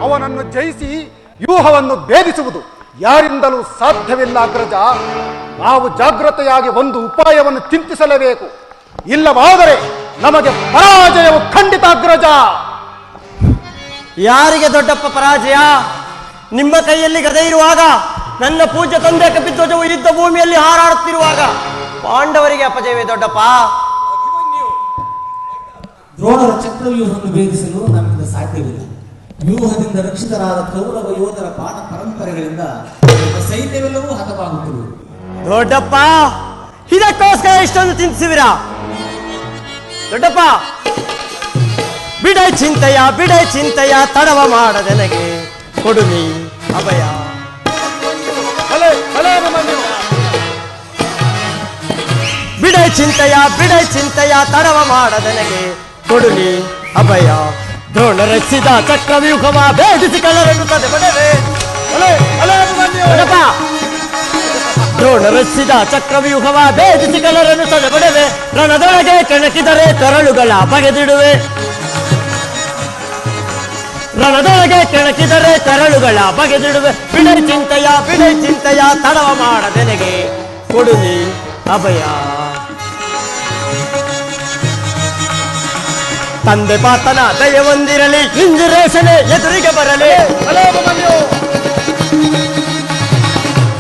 ಅವನನ್ನು ಜಯಿಸಿ ವ್ಯೂಹವನ್ನು ಭೇದಿಸುವುದು ಯಾರಿಂದಲೂ ಸಾಧ್ಯವಿಲ್ಲ ಅಗ್ರಜ. ನಾವು ಜಾಗೃತೆಯಾಗಿ ಒಂದು ಉಪಾಯವನ್ನು ಚಿಂತಿಸಲೇಬೇಕು. ಇಲ್ಲವಾದರೆ ನಮಗೆ ಪರಾಜಯವು ಖಂಡಿತ ಅಗ್ರಜ. ಯಾರಿಗೆ ದೊಡ್ಡಪ್ಪ ಪರಾಜಯ? ನಿಮ್ಮ ಕೈಯಲ್ಲಿ ಗದೆ ಇರುವಾಗ, ನನ್ನ ಪೂಜ್ಯ ತಂದೆ ಕಪಿಧ್ವಜವು ಯುದ್ಧ ಭೂಮಿಯಲ್ಲಿ ಹಾರಾಡುತ್ತಿರುವಾಗ ಪಾಂಡವರಿಗೆ ಅಪಜಯವೇ ದೊಡ್ಡಪ್ಪ? ದ್ರೋಣರ ಚಕ್ರವ್ಯೂಹವನ್ನು ಭೇದಿಸಲು ನಮ್ಮಿಂದ ಸಾಧ್ಯವಿಲ್ಲ. ವ್ಯೂಹದಿಂದ ರಕ್ಷಿತರಾದ ಕೌರವ ಯೋಧರ ಬಾಣ ಪರಂಪರೆಗಳಿಂದ ಸೈನ್ಯವೆಲ್ಲವೂ ಹತವಾಗುತ್ತಿರುವುದು. ದೊಡ್ಡಪ್ಪ, ಇದಕ್ಕೋಸ್ಕರ ಇಷ್ಟೊಂದು ಚಿಂತಿಸುವಿರಾ? ದೊಡ್ಡಪ್ಪ, ಬಿಡೈ ಚಿಂತೆಯ ತಡವ ಮಾಡದೆನಗೆ ಕೊಡು ನೀ ಅಭಯ. ಬಿಡೈ ಚಿಂತೆಯ ತಡವ ಮಾಡದೆನಗೆ ಕೊಡು ನೀ ಅಭಯ. ದ್ರೋಣ ರಚಿಸಿದ ಚಕ್ರವ್ಯೂಹವ ಭೇದಿಸಿ ಕಳ್ಳರನ್ನು ತದೆ ಬಡವೆ. ದ್ರೋಣ ರಚಿಸಿದ ಚಕ್ರವ್ಯೂಹವ ಭೇದಿಸಿ ಕಳ್ಳರನ್ನು ತದೆ ಬಡವೆ. ರಣದೊಳಗೆ ಕೆಣಕಿದರೆ ಕರಳುಗಳ ಬಗೆದಿಡುವೆ. ರಣದೊಳಗೆ ಕೆಣಕಿದರೆ ಕರಳುಗಳ ಬಗೆದಿಡುವೆ. ಬಿಡೈ ಚಿಂತೆಯ ತಡವ ಮಾಡದೆನಗೆ ಕೊಡು ನೀ ಅಭಯ. ತಂದೆ ಪಾತನ ದಯವೊಂದಿರಲಿ, ಇಂದಿರೇಶನೆ ಎದುರಿಗೆ ಬರಲಿ.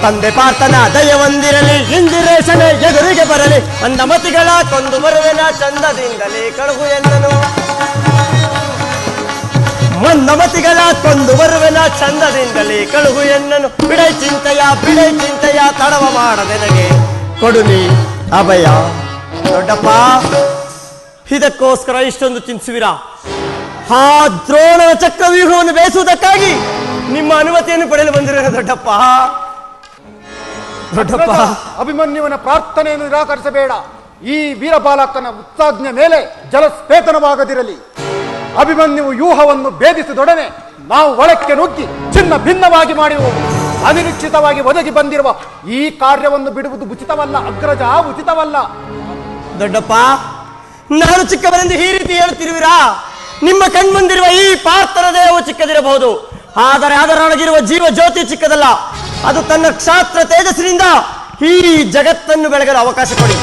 ತಂದೆ ಪಾತನ ದಯವೊಂದಿರಲಿ, ಇಂದಿರೇಶನೆ ಎದುರಿಗೆ ಬರಲಿ. ಮಂದಮತಿಗಳ ಕೊಂದು ಬರುವೆನ ಚಂದದಿಂದಲೇ ಕಳುಹು ಎನ್ನನು. ಮಂದಮತಿಗಳ ಕೊಂದು ಬರುವೆನ ಚಂದದಿಂದಲೇ ಕಳುಹು ಎನ್ನನು. ಬಿಡೈ ಚಿಂತೆಯ ತಡವ ಮಾಡದೆನಗೆ ಕೊಡು ನೀ ಅಭಯ. ದೊಡ್ಡಪ್ಪ, ಇದಕ್ಕೋಸ್ಕರ ಇಷ್ಟೊಂದು ಚಿಂತಿಸುವಿರಾ? ಆ ದ್ರೋಣನ ಚಕ್ರವ್ಯೂಹವನ್ನು ಬೇಯಿಸುವುದಕ್ಕಾಗಿ ನಿಮ್ಮ ಅನುಮತಿಯನ್ನು ಪಡೆಯಲು ಬಂದಿರೋ ದೊಡ್ಡಪ್ಪ. ಅಭಿಮನ್ಯುವನ ಪ್ರಾರ್ಥನೆಯನ್ನು ನಿರಾಕರಿಸಬೇಡ. ಈ ವೀರಬಾಲಕನ ಉತ್ಸಾಜ್ಞೆ ಮೇಲೆ ಜಲಸ್ಪೇತನವಾಗದಿರಲಿ. ಅಭಿಮನ್ಯುವು ವ್ಯೂಹವನ್ನು ಭೇದಿಸಿದೊಡನೆ ನಾವು ಒಳಕ್ಕೆ ನುಗ್ಗಿ ಚಿನ್ನ ಭಿನ್ನವಾಗಿ ಮಾಡುವುದು. ಅನಿರೀಕ್ಷಿತವಾಗಿ ಒದಗಿ ಬಂದಿರುವ ಈ ಕಾರ್ಯವನ್ನು ಬಿಡುವುದು ಉಚಿತವಲ್ಲ ಅಗ್ರಜ, ಉಚಿತವಲ್ಲ. ದೊಡ್ಡಪ್ಪ, ನಾನು ಚಿಕ್ಕವರೆಂದು ಈ ರೀತಿ ಹೇಳುತ್ತಿರುವಿರಾ? ನಿಮ್ಮ ಕಣ್ಮುಂದಿರುವ ಈ ಪಾರ್ಥನ ದೇಹವು ಚಿಕ್ಕದಿರಬಹುದು, ಆದರೆ ಅದರೊಳಗಿರುವ ಜೀವ ಜ್ಯೋತಿ ಚಿಕ್ಕದಲ್ಲ. ಅದು ತನ್ನ ಕ್ಷಾತ್ರ ತೇಜಸ್ಸಿನಿಂದ ಈ ಜಗತ್ತನ್ನು ಬೆಳಗಲು ಅವಕಾಶ ಕೊಡಿ.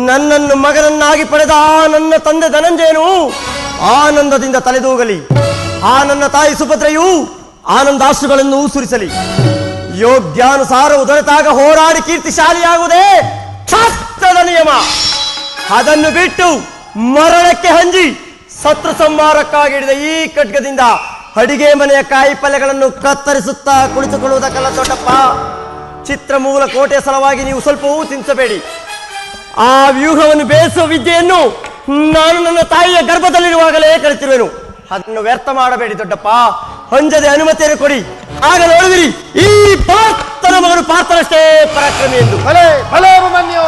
ನನ್ನನ್ನು ಮಗನನ್ನಾಗಿ ಪಡೆದ ನನ್ನ ತಂದೆ ಧನಂಜಯನು ಆನಂದದಿಂದ ತಲೆದೂಗಲಿ. ಆ ನನ್ನ ತಾಯಿ ಸುಭದ್ರೆಯು ಆನಂದಾಶ್ರುಗಳನ್ನು ಸುರಿಸಲಿ. ಯೋಗ್ಯಾನುಸಾರವು ದೊರೆತಾಗ ಹೋರಾಡಿ ಕೀರ್ತಿಶಾಲಿಯಾಗುವುದೇ ಶಾಸ್ತ್ರದ ನಿಯಮ. ಅದನ್ನು ಬಿಟ್ಟು ಮರಣಕ್ಕೆ ಹಂಜಿ ಶತ್ರು ಸಂಹಾರಕ್ಕಾಗಿ ಹಿಡಿದ ಈ ಖಡ್ಗದಿಂದ ಅಡಿಗೆ ಮನೆಯ ಕಾಯಿ ಪಲ್ಯಗಳನ್ನು ಕತ್ತರಿಸುತ್ತಾ ಕುಳಿತುಕೊಳ್ಳುವುದಕ್ಕಲ್ಲ ದೊಡ್ಡಪ್ಪ. ಚಿತ್ರಮೂಲ ಕೋಟೆಯ ಸಲುವಾಗಿ ನೀವು ಸ್ವಲ್ಪವೂ ಚಿಂತಿಸಬೇಡಿ. ಆ ವ್ಯೂಹವನ್ನು ಬೇಯಿಸುವ ವಿದ್ಯೆಯನ್ನು ನಾನು ನನ್ನ ತಾಯಿಯ ಗರ್ಭದಲ್ಲಿರುವಾಗಲೇ ಕಲಿತಿರುವೆನು. ಅದನ್ನು ವ್ಯರ್ಥ ಮಾಡಬೇಡಿ ದೊಡ್ಡಪ್ಪ. ಹೊಂಜದೆ ಅನುಮತಿಯನ್ನು ಕೊಡಿ, ಆಗ ನೋಡಿದಿರಿ ಈ ಪಾರ್ಥನ ಮಗನು ಪಾರ್ಥನಷ್ಟೇ ಪರಾಕ್ರಮಿ ಎಂದು. ಅಭಿಮನ್ಯು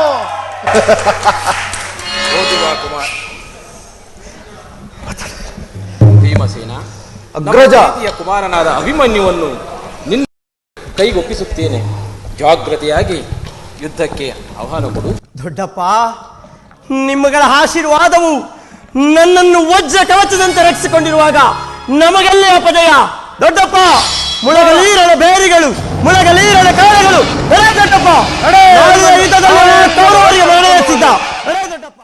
ಭೀಮಸೇನ, ಕುಮಾರನಾದ ಅಭಿಮನ್ಯುವನ್ನು ನಿನ್ನ ಕೈಗೊಪ್ಪಿಸುತ್ತೇನೆ. ಜಾಗ್ರತೆಯಾಗಿ ಯುದ್ಧಕ್ಕೆ ಆಹ್ವಾನ ಕೊಡು. ದೊಡ್ಡಪ್ಪ, ನಿಮ್ಮಗಳ ಆಶೀರ್ವಾದವು ನನ್ನನ್ನು ವಜ್ರ ಕವಚದಂತೆ ರಕ್ಷಿಸಿಕೊಂಡಿರುವಾಗ ನಮಗೆಲ್ಲೇ ಅಪಜಯ. ದೊಡ್ಡಪ್ಪ, ಮುಳಗಲೀರನ ಬೇರಿಗಳು, ಮುಳಗಲೀರನ ಕಾಳೆಗಳು. ದೊಡ್ಡಪ್ಪ, ಕೌರವರಿಗೆ ಮರಣ ಎತ್ತಿದ್ದ. ದೊಡ್ಡಪ್ಪ,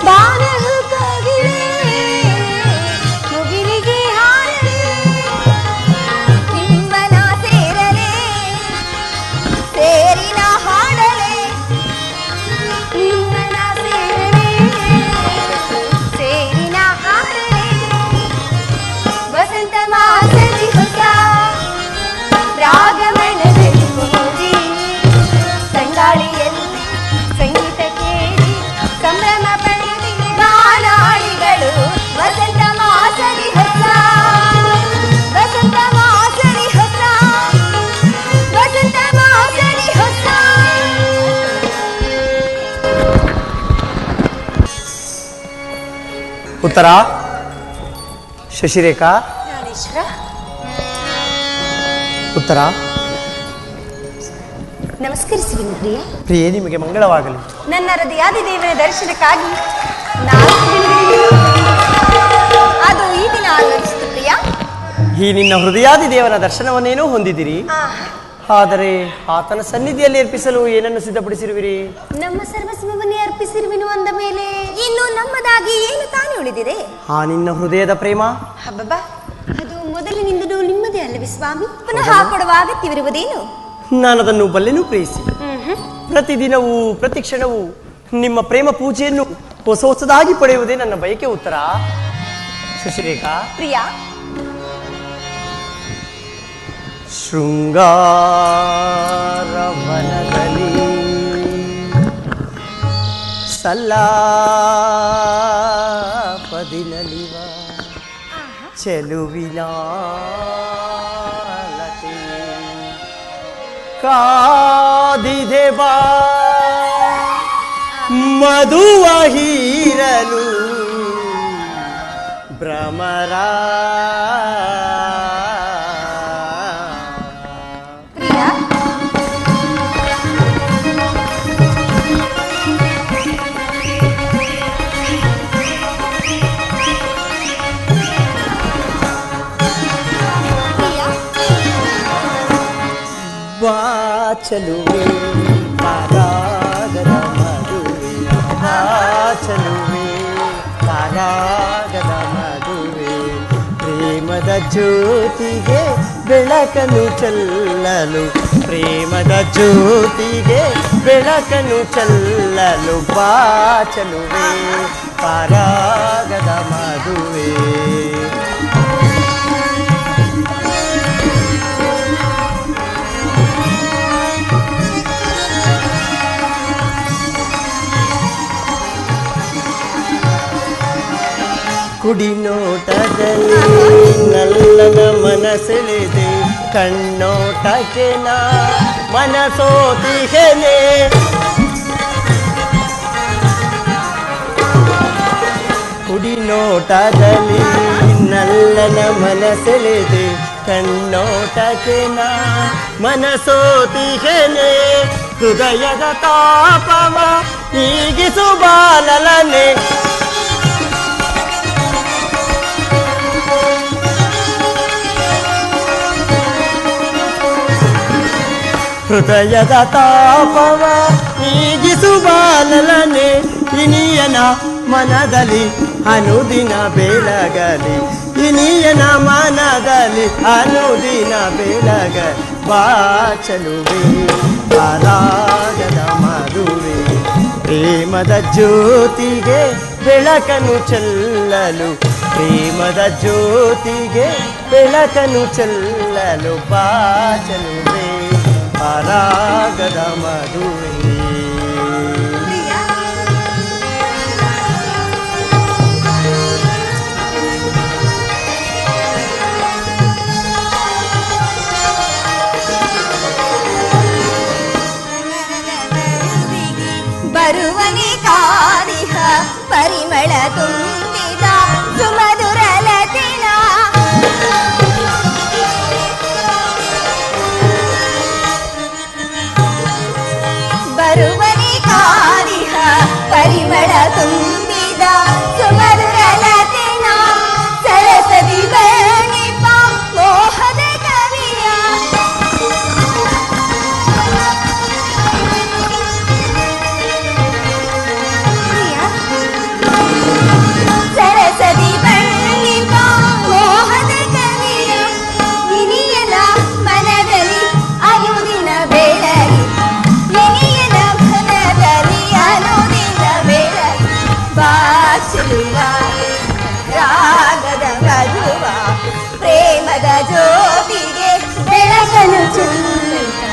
ಬಾನ ಉತ್ತರ ಶಶಿರೇಖಾ. ಉತ್ತರ. ನಮಸ್ಕರಿಸುವಿನ ಪ್ರಿಯ. ಪ್ರಿಯೆ, ನಿಮಗೆ ಮಂಗಳವಾಗಲಿ. ನನ್ನ ಹೃದಯಾದಿ ದೇವರ ದರ್ಶನಕ್ಕಾಗಿ 4 ದಿನಗಳಿಂದ ಅದು ಈ ದಿನ ಆಲೋಚಿಸಿತು ಪ್ರಿಯ. ಈ ನಿನ್ನ ಹೃದಯಾದಿ ದೇವರ ದರ್ಶನವನ್ನೇನೋ ಹೊಂದಿದಿರಿ, ಆದರೆ ಆತನ ಸನ್ನಿಧಿಯಲ್ಲಿ ಅರ್ಪಿಸಲು ಏನನ್ನು ಸಿದ್ಧಪಡಿಸಿರುವಿರಿ? ನಮ್ಮ ಸರ್ವಸ್ವವನ್ನೇ ಅರ್ಪಿಸಿರುವೆನು ಅಂದ ಮೇಲೆ ಇನ್ನು ನಮ್ಮದಾಗಿ ಏನು ತಾನೇ ಉಳಿದಿದೆ? ಆ ನಿನ್ನ ಹೃದಯದ ಪ್ರೇಮ ಹಬ್ಬಬ್ಬ, ಅದು ಮೊದಲಿನಿಂದಲೂ ನಿಮ್ಮದೇ ಅಲ್ಲವೇ ಸ್ವಾಮಿ? ಪುನಃ ಕೊಡುವ ಅಗತ್ಯವಿರುವುದೇನು? ನಾನದನ್ನು ಬಲ್ಲೆನೂ ಪ್ರೇಯಿಸಿ ಪ್ರತಿದಿನವೂ ಪ್ರತಿ ಕ್ಷಣವೂ ನಿಮ್ಮ ಪ್ರೇಮ ಪೂಜೆಯನ್ನು ಹೊಸದಾಗಿ ಪಡೆಯುವುದೇ ನನ್ನ ಬಯಕೆ. ಉತ್ತರ ಶಶಿರೇಖಾ. ಪ್ರಿಯ, ಶೃಂಗಾರವನದಲ್ಲಿ ಸಲ್ಲಾಪದಿನಲಿವ ಚೆಲುವಿನ ಕಾದಿದೆ ಬಾ ಮಧುವ ಹೀರಲು ಭ್ರಮರ. ಪ್ರಿಯ, ವಾಚಲುವೆ ಪಾರಾಗದ ಮದುವೆ, ವಾಚಲುವೆ ಪಾರಾಗದ ಮದುವೆ, ಪ್ರೇಮದ ಜ್ಯೋತಿಗೆ ಬೆಳಕನ್ನು ಚೆಲ್ಲಲು, ಪ್ರೇಮದ ಜ್ಯೋತಿಗೆ ಬೆಳಕನ್ನು ಚೆಲ್ಲಲು, ವಾಚಲುವೆ ಪಾರಾಗದ ಮದುವೆ. ಕುಡಿನೋಟದಲ್ಲಿ ನಲ್ಲನ ಮನಸೆಳೆದೆ, ಕಣ್ಣೋಟಕ್ಕೆ ನಾ ಮನಸೋತಿಗೆನೆ, ಕುಡಿನೋಟದಲ್ಲಿ ನಲ್ಲನ ಮನಸೆಳೆದೆ, ಕಣ್ಣೋಟಕ್ಕೆ ನಾ ಮನಸೋತಿಗೆನೆ, ಹೃದಯದ ತಾಪವ ನೀಗಿಸು ಬಾಲಲನೆ, ಹೃದಯದ ತಾಪವ ನೀಗಿಸು ಬಾಲಲನೆ, ಇನಿಯನ ಮನದಲ್ಲಿ ಅನುದಿನ ಬೆಳಗಲಿ, ಇನಿಯನ ಮನದಲ್ಲಿ ಅನುದಿನ ಬೆಳಗಲಿ, ವಾಚಲುವೆ ಪಾರಾಗದ ಮದುವೆ, ಪ್ರೇಮದ ಜ್ಯೋತಿಗೆ ಬೆಳಕನ್ನು ಚೆಲ್ಲಲು, ಪ್ರೇಮದ ಜ್ಯೋತಿಗೆ ಬೆಳಕನ್ನು ಚೆಲ್ಲಲು, ವಾಚಲುವೆ ಪಾರಾಗದ ಮದುವೆ. ಬರುವನೆ ಕಾದಿಹ ಪರಿಮಳ ತುಂಬಿದ ಸುಮಧುರ ಲತಿನ, ಬರುವನೆ ಕಾದಿಹ ಪರಿಮಳ ತುಂಬಿದ ಸುಮಧುರ ಲತಿನ, ಸರಸದಿ ವರ್ಣಿಪ ಮೋಹದ ಕವಿಯ, ಸರಸದಿ ವರ್ಣಿಪ ಮೋಹದ ಕವಿಯ, ಇನಿಯನ ಮನದಲ್ಲಿ ಅನುದಿನ ಬೆಳಗಿ, ಇನಿಯನ ಮನದಲ್ಲಿ ಅನುದಿನ ಬೆಳಗಿ, ವಾಚಲುವ ರಾಗದ ಮಧುವ, ಪ್ರೇಮದ ಜ್ಯೋತಿಗೆ ಬೆಳಕನ್ನು ಚೆಲ್ಲುತ್ತ,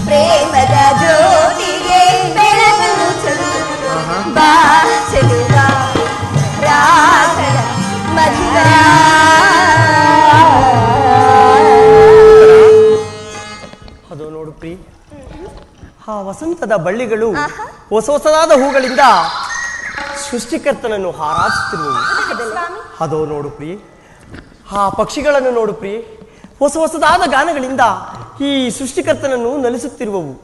ಪ್ರೇಮದ ಜ್ಯೋತಿಗೆ ಬೆಳಕನ್ನು ಚೆಲ್ಲುತ್ತ, ವಾಚಲುವ ರಾಗದ ಮಧುರ. ಅದು ನೋಡು ಪ್ರೀ, ಆ ವಸಂತದ ಬಳ್ಳಿಗಳು ಹೊಸ ಹೊಸದಾದ ಹೂಗಳಿಂದ ಸೃಷ್ಟಿಕರ್ತನನ್ನು ಹಾರಾಡಿಸುತ್ತಿರುವವು. ಸ್ವಾಮಿ ಅದೋ ನೋಡು ಪ್ರಿಯೆ, ಆ ಪಕ್ಷಿಗಳನ್ನು ನೋಡು ಪ್ರಿಯೆ, ಹೊಸ ಹೊಸದಾದ ಗಾನಗಳಿಂದ ಈ ಸೃಷ್ಟಿಕರ್ತನನ್ನು ನಲಿಸುತ್ತಿರುವವು.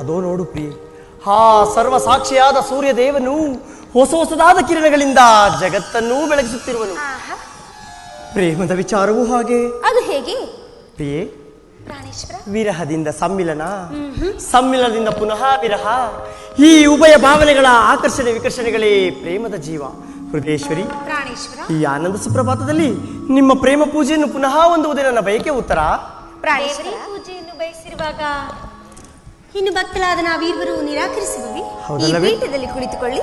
ಅದೋ ನೋಡು ಪ್ರಿಯೆ, ಆ ಸರ್ವ ಸಾಕ್ಷಿಯಾದ ಸೂರ್ಯ ದೇವನು ಹೊಸ ಹೊಸದಾದ ಕಿರಣಗಳಿಂದ ಜಗತ್ತನ್ನೂ ಬೆಳಗಿಸುತ್ತಿರುವನು. ಆಹಾ, ಪ್ರೇಮದ ವಿಚಾರವೂ ಹಾಗೆ. ಅದು ಹೇಗೆ ಪ್ರಿಯೆ, ಪ್ರಾಣೇಶ್ವರ? ವಿರಹದಿಂದ ಸಮ್ಮಿಲನ, ಸಮ್ಮಿಲನದಿಂದ ಪುನಃ ವಿರಹ, ಈ ಉಭಯ ಭಾವನೆಗಳ ಆಕರ್ಷಣೆ ವಿಕರ್ಷಣೆಗಳೇ ಪ್ರೇಮದ ಜೀವ. ಹೃದಯೇಶ್ವರಿ, ಪ್ರಾಣೇಶ್ವರ, ಈ ಆನಂದ ಸುಪ್ರಭಾತದಲ್ಲಿ ನಿಮ್ಮ ಪ್ರೇಮ ಪೂಜೆಯನ್ನು ಪುನಃ ಹೊಂದುವುದೇ ನನ್ನ ಬಯಕೆ ಉತ್ತರ. ಪ್ರಾಣೇಶ್ವರ ಪೂಜೆಯನ್ನು ಬಯಸಿರುವಾಗ ಇನ್ನು ಭಕ್ತಲಾದ ನಾವೀರ್ವರು ನಿರಾಕರಿಸುವವಿ? ಈ ಹೌದಲ್ಲವೇ? ಪೀಠದಲ್ಲಿ ಕುಳಿತುಕೊಳ್ಳಿ.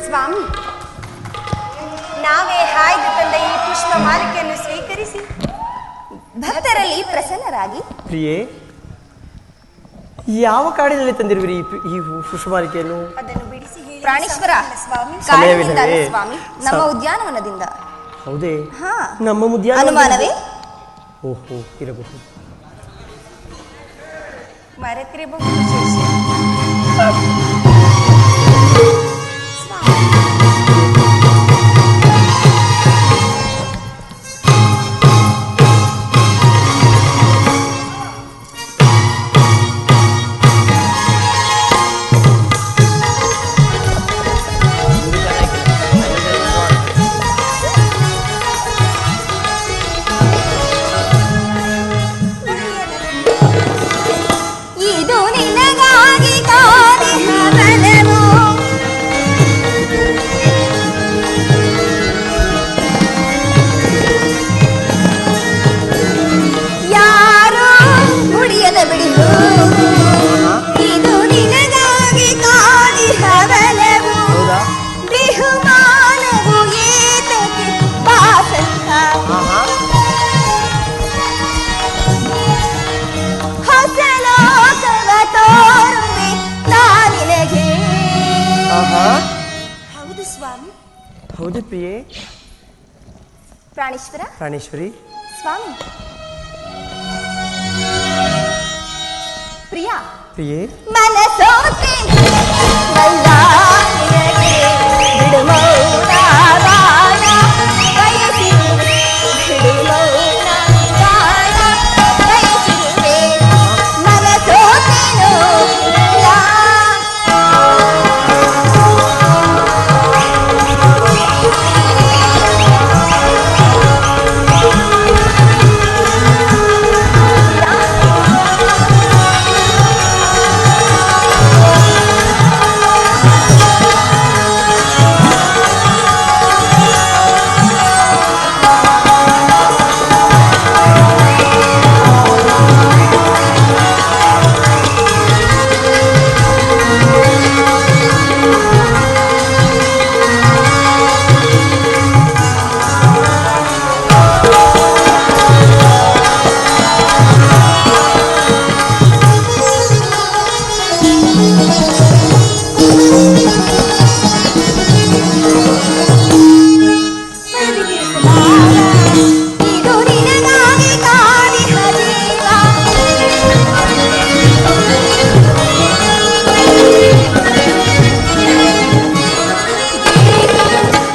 ಸ್ವಾಮಿ, ನಾವೇ ಹಾಯ್ದು ತಂದ ಈ ಪುಷ್ಪ ಮಾಲಿಕೆಯನ್ನು ಸ್ವೀಕರಿಸಿ ಭಕ್ತರಲ್ಲಿ ಪ್ರಸನ್ನರಾಗಿ. ಪ್ರಿಯೆ, ಯಾವ ಕಾಡಿನಲ್ಲಿ ತಂದಿರುವಿರಿ ಈ ಪುಷ್ಪಮಾಲಿಕೆಯನ್ನು? ಅದನ್ನು ಬಿಡಿಸಿ ಹೇಳಿ. ಪ್ರಾಣೇಶ್ವರ, ಸಮಯವಿಲ್ಲವೇ? ಕಾಡಿನಿಂದ ಅಲ್ಲ ಸ್ವಾಮಿ, ನಮ್ಮ ಉದ್ಯಾನವನದಿಂದ. ಹೌದೇ? ಹಾ, ನಮ್ಮ ಉದ್ಯಾನ ಅನುಮಾನವೇ? ಓಹೋ, ಇರಬಹುದು. ಮರೆತಿರಬಹುದು ಶೇಷ. ಇದು ನಿನಗಾಗಿ ಕಾದಿಹ ಬಲವು, ಯಾರೋ ಮುಡಿಯದ ಬಿಡಿಲು. ಇದು ನಿನಗಾಗಿ ಕಾದಿಹ ಬಲವು, ಹೌದಾ? ಬಹುಮಾನವು ಏತಕ್ಕೆ ಬಾಸಂತ. ಹೊಸ ಲೋಕವ ತೋರುವೆ ನಾನಿನಗೆ. ಹೌದು ಸ್ವಾಮಿ. ಹೌದು ಪ್ರಿಯೆ. ಪ್ರಾಣೇಶ್ವರ, ಪ್ರಾಣೇಶ್ವರಿ, ಸ್ವಾಮಿ. ಪ್ರಿಯಾ, ಪ್ರಿಯೆ, ಮನಸೋತೆ ಬಲ್ಲಾನಿನಗೆ ಬಿಡುಮೌನ ಬಾಣ ಬಯಸಿರುವೆ, ಬಿಡುಮೌನ ಬಾಣ ಬಯಸಿರುವೆ, ಮನಸೋತೆನೋ ಯಾ. ಇದು ನಿನಗಾಗಿ ಕಾದಿಹ ಜೀವ,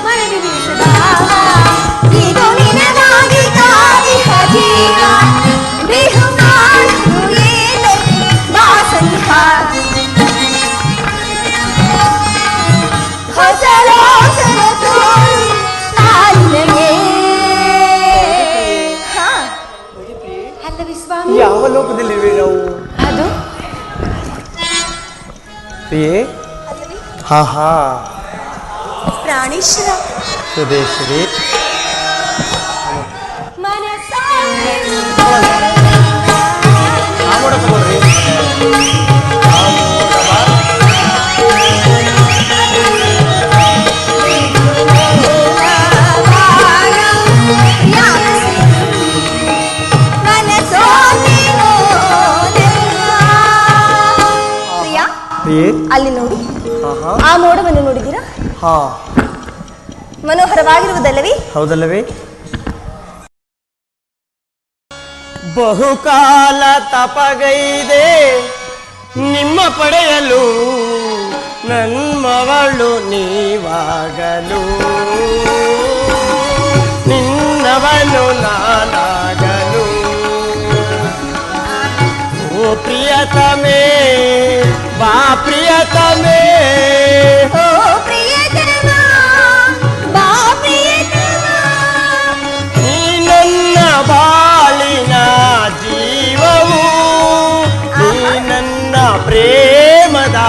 ಮರಳಿ ಬೀಸದ ಇದು ನಿನಗಾಗಿ ಕಾದಿಹ ಜೀವ, ಬಹುಮಾನವು ಏತಕ್ಕೆ ಬಾಸಂತ. ಹೊಸ ಲೋಕವ ತೋರು ನಾನಿನಗೆ. ಹಾ, ಅಲ್ಲವೇ ಸ್ವಾಮಿ? ಯಾವ ಲೋಕದಲ್ಲಿರುವೆ ನಾವು? ಅದು ಪ್ರಿಯೆ, ಅಲ್ಲವೇ ಹಾ ಹಾ, ಪ್ರಾಣೇಶ್ವರ. ಹೃದಯೇಶ್ವರಿ, ಮನಸಾರೆ ಆಮೋಡ ತಗೊಳ್ರಿ. ಪ್ರಿಯಾ, ಪ್ರಿಯೆ, ಅಲ್ಲಿ ನೋಡಿ, ಹಾ ಹಾ, ಆ ಮೋಡವನ್ನು ನೋಡಿದ್ದೀರಾ? ಹಾ, ಮನೋಹರವಾಗಿರುವುದಲ್ಲವೇ? ಹೌದಲ್ಲವೇ? ಬಹುಕಾಲ ತಪಗೈದೆ ನಿಮ್ಮ ಪಡೆಯಲು ನನ್ಮವಳು ನೀವಾಗಲು ನಿನ್ನವನು ನಾನಾಗಲು ಓ ಪ್ರಿಯತಮೇ ಬಾ ಪ್ರಿಯತಮೇ ಓ ಪ್ರಿಯತಮ ಬಾ ಪ್ರಿಯತಮ ನೀ ನನ್ನ ಬಾಳಿನ ಜೀವವು ನೀ ನನ್ನ ಪ್ರೇಮದ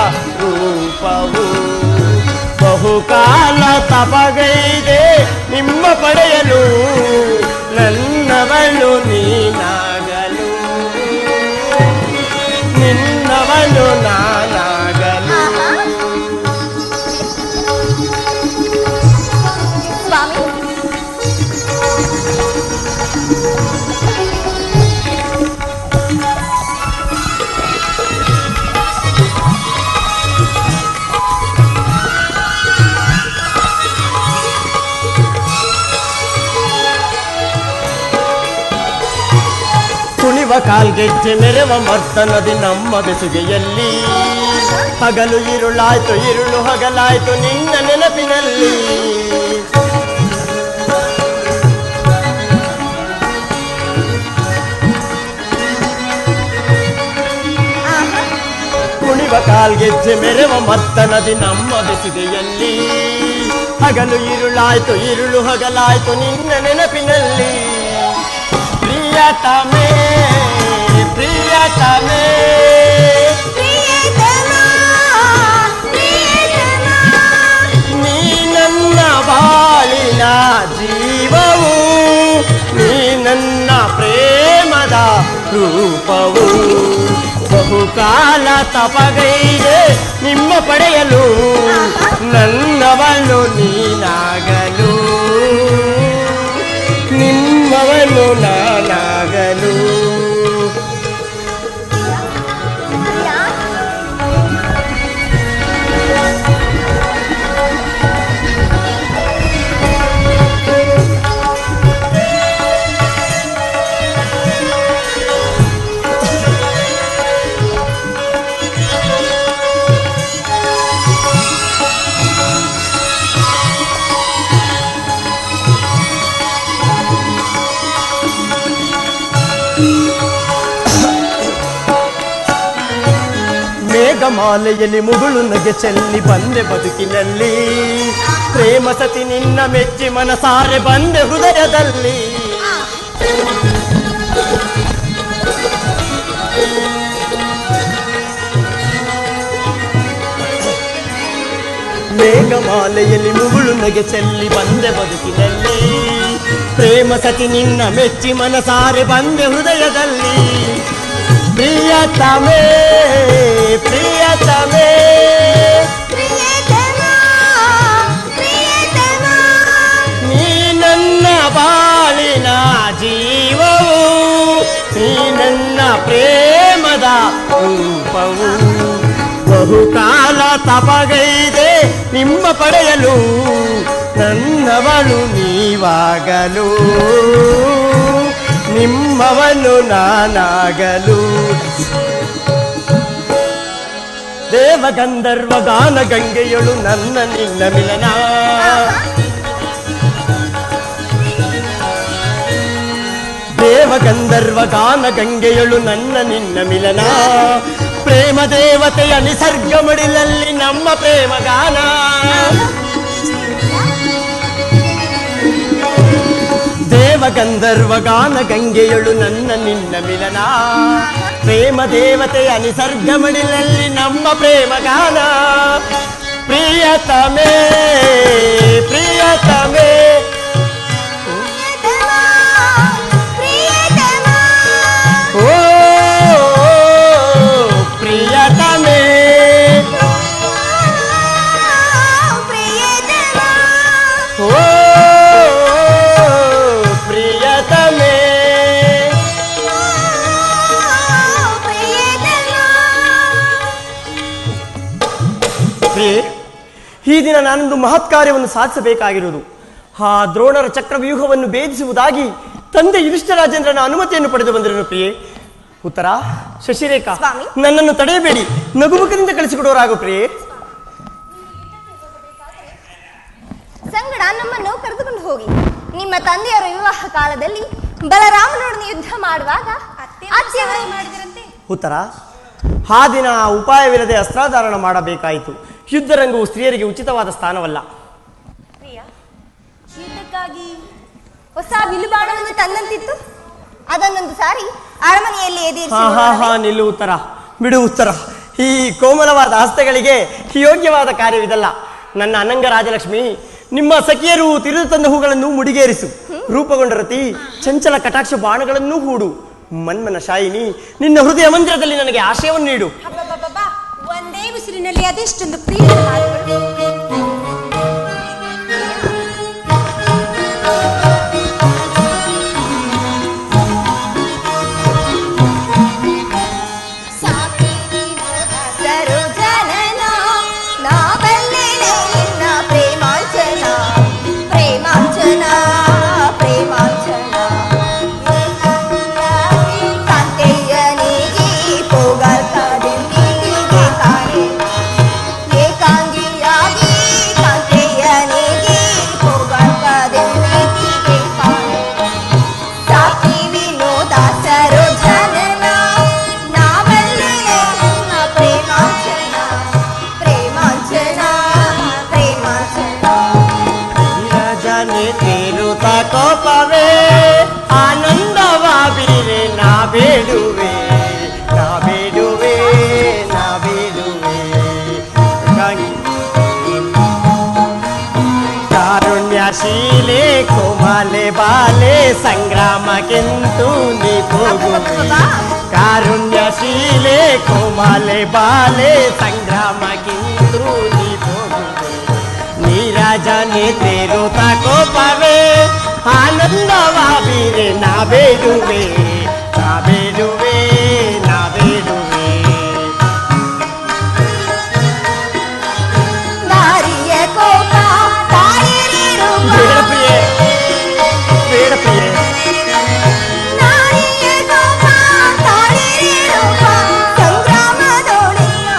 ರೂಪವು ಬಹುಕಾಲ ತಪಗೈದೆ ನಿಮ್ಮ ಪಡೆಯಲು ನನ್ನವಳು ನೀನಾಗಲು ನಿನ್ನವಳು ನಾನಾಗಲು ಸ್ವಾಮಿ ಕುಣಿವ ಕಾಲ್ಗೆಜ್ಜೆ ಮೆರವ ಮರ್ತನದಿ ನಮ್ಮ ಬೆಸುಗೆಯಲ್ಲಿ ಹಗಲು ഇരുಳಾಯ್ತು ഇരുಳು ಹಗಲಾಯ್ತು ನಿನ್ನ ನೆನಪಿನಲ್ಲಿ ಕುಣಿವ ಕಾಲ್ಗೆಜ್ಜೆ ಮೆರವ ಮರ್ತನದಿ ನಮ್ಮ ಬೆಸುಗೆಯಲ್ಲಿ ಹಗಲು ഇരുಳಾಯ್ತು ഇരുಳು ಹಗಲಾಯ್ತು ನಿನ್ನ ನೆನಪಿನಲ್ಲಿ ಪ್ರಿಯತಮೇ ಪ್ರಿಯತಮೇ ಪ್ರಿಯತಮ ಪ್ರಿಯತಮ ನೀ ನನ್ನ ಬಾಳಿನ ಜೀವವು ನೀ ನನ್ನ ಪ್ರೇಮದ ರೂಪವು ಬಹುಕಾಲ ತಪಗೈದೆ ನಿಮ್ಮ ಪಡೆಯಲು ನನ್ನವಳು ನೀನಾಗಲು ನಿಮ್ಮವನು ನಾನಾಗಲು ಮೇಘಮಾಲೆಯಲ್ಲಿ ಮುಗುಳು ನಗೆ ಚೆಲ್ಲಿ ಬಂದೆ ಬದುಕಿನಲ್ಲಿ ಪ್ರೇಮ ಸತಿ ನಿನ್ನ ಮೆಚ್ಚಿ ಮನಸಾರೆ ಬಂದೆ ಹೃದಯದಲ್ಲಿ ಮೇಘಮಾಲೆಯಲ್ಲಿ ಮುಗುಳು ನಗೆ ಚೆಲ್ಲಿ ಬಂದೆ ಬದುಕಿನಲ್ಲಿ ಪ್ರೇಮ ಸತಿ ನಿನ್ನ ಮೆಚ್ಚಿ ಮನಸಾರೆ ಬಂದೆ ಹೃದಯದಲ್ಲಿ ಪ್ರಿಯತಮೇ ಪ್ರಿಯತಮೇ ಪ್ರಿಯತಮ ಪ್ರಿಯತಮ ನೀ ನನ್ನ ಬಾಳಿನ ಜೀವವು ನೀ ನನ್ನ ಪ್ರೇಮದ ರೂಪವು ಬಹುಕಾಲ ತಪಗೈದೆ ನಿಮ್ಮ ಪಡೆಯಲು ನನ್ನವಳು ನೀವಾಗಲು ನಿಮ್ಮವನು ನಾನಾಗಲು ದೇವಗಂಧರ್ವ ಗಾನ ಗಂಗೆಯಳು ನನ್ನ ನಿನ್ನ ಮಿಲನ ದೇವಗಂಧರ್ವ ಗಾನ ಗಂಗೆಯಳು ನನ್ನ ನಿನ್ನ ಮಿಲನ ಪ್ರೇಮ ದೇವತೆಯ ನಿಸರ್ಗ ಮಡಿಲಲ್ಲಿ ನಮ್ಮ ಪ್ರೇಮ ಗಾನ ದೇವಗಂಧರ್ವ ಗಾನ ಗಂಗೆಯಳು ನನ್ನ ನಿನ್ನ ಮಿಲನ ಪ್ರೇಮ ದೇವತೆಯ ನಿಸರ್ಗ ಮಡಿಲಲ್ಲಿ ನಮ್ಮ ಪ್ರೇಮ ಗಾನ ಪ್ರಿಯತಮೇ ಪ್ರಿಯತಮೇ ಓ ಪ್ರಿಯತಮೇ ಓ ಪ್ರಿಯತಮೇ ಪ್ರಿಯೆ, ಈ ದಿನ ನಾನೊಂದು ಮಹತ್ ಕಾರ್ಯವನ್ನು ಸಾಧಿಸಬೇಕಾಗಿರುವುದು. ಆ ದ್ರೋಣರ ಚಕ್ರವ್ಯೂಹವನ್ನು ಭೇದಿಸುವುದಾಗಿ ತಂದೆ ಯುಧಿಷ್ಠಿರಾಜೇಂದ್ರನ ಅನುಮತಿಯನ್ನು ಪಡೆದು ಬಂದಿರನು ಪ್ರಿಯೆ. ಉತ್ತರ ಶಶಿರೇಖಾ, ಸ್ವಾಮಿ. ನನ್ನನ್ನು ತಡೆಯಬೇಡಿ, ನಗುಮುಖದಿಂದ ಕಳಿಸಿಕೊಡುವರಾಗು ಪ್ರಿಯೆ. ಸಂಗಡ ನಮ್ಮನ್ನು ಕರೆದುಕೊಂಡು ಹೋಗಿ. ನಿಮ್ಮ ತಂದೆಯವರ ವಿವಾಹ ಕಾಲದಲ್ಲಿ ಬಲರಾಮನೊಡನೆ ಯುದ್ಧ ಮಾಡುವಾಗ ಅತ್ತೆಯವರು ಮಾಡಿದರಂತೆ. ಉತ್ತರ ಆ ದಿನ ಉಪಾಯವಿಲ್ಲದೆ ಅಸ್ತ್ರಾಧಾರಣ ಮಾಡಬೇಕಾಯಿತು. ಯುದ್ಧರಂಗವು ಸ್ತ್ರೀಯರಿಗೆ ಉಚಿತವಾದ ಸ್ಥಾನವಲ್ಲ. ಯುದ್ಧಕ್ಕಾಗಿ ಹೊಸ ಬಿಲ್ಲುಬಾಣವನ್ನು ತಂದಂತಿತ್ತು. ಅದನ್ನೊಂದು ಸಾರಿ ಅರಮನೆಯಲ್ಲಿ ನಿಲ್ಲು ಉತ್ತರ, ಬಿಡು ಉತ್ತರ. ಈ ಕೋಮಲವಾದ ಹಸ್ತಗಳಿಗೆ ಯೋಗ್ಯವಾದ ಕಾರ್ಯವಿದಲ್ಲ. ನನ್ನ ಅನಂಗ ರಾಜಲಕ್ಷ್ಮಿ, ನಿಮ್ಮ ಸಖಿಯರು ತಿರುದು ತಂದ ಹೂಗಳನ್ನು ಮುಡಿಗೇರಿಸು. ರೂಪಗೊಂಡ ರತಿ ಚಂಚಲ ಕಟಾಕ್ಷ ಬಾಣಗಳನ್ನು ಹೂಡು. ಮನ್ಮನ ಶಾಯಿನಿ, ನಿನ್ನ ಹೃದಯ ಮಂದಿರದಲ್ಲಿ ನನಗೆ ಆಶಯವನ್ನು ನೀಡು. ಒಂದೇ ಉಸಿರಿನಲ್ಲಿ ಅದೆಷ್ಟೊಂದು ಪ್ರಿಯ ಕೋಪವೇ ಆನಂದವ ಬೀರೆ ನಾ ಬೇಡುವೆ, ನಾ ಬೇಡುವೆ, ನಾ ಬೇಡುವೆ. ಕಾರುಣ್ಯಶೀಲೆ ಕೋಮಲೆ ಬಾಲೆ ಸಂಗ್ರಾಮಕ್ಕೆಂತೂ ನೀ ಹೋಗುವೆ. ಕಾರುಣ್ಯಶೀಲೆ ಕೋಮಲೆ ಬಾಲೆ ಸಂಗ್ರಾಮಕ್ಕೆಂತೂ ನೀ ಹೋಗುವೆ. ನೀರಾಜನೆ ತೇರುತ್ತ ಕೋಪವೇ ಆನಂದವ ಬೀರೆ ನಾ ಬೇಡುವೆ, ನಾ ಬೇಡುವೆ, ನಾ ಬೇಡುವೆ. ನಾರಿಯ ಕೋಪ ಬೇಡ ಪ್ರಿಯೆ, ಬೇಡ ಪ್ರಿಯೆ. ನಾರಿಯ ಕೋಪ ಸಂಗ್ರಾಮದೊಳಿನ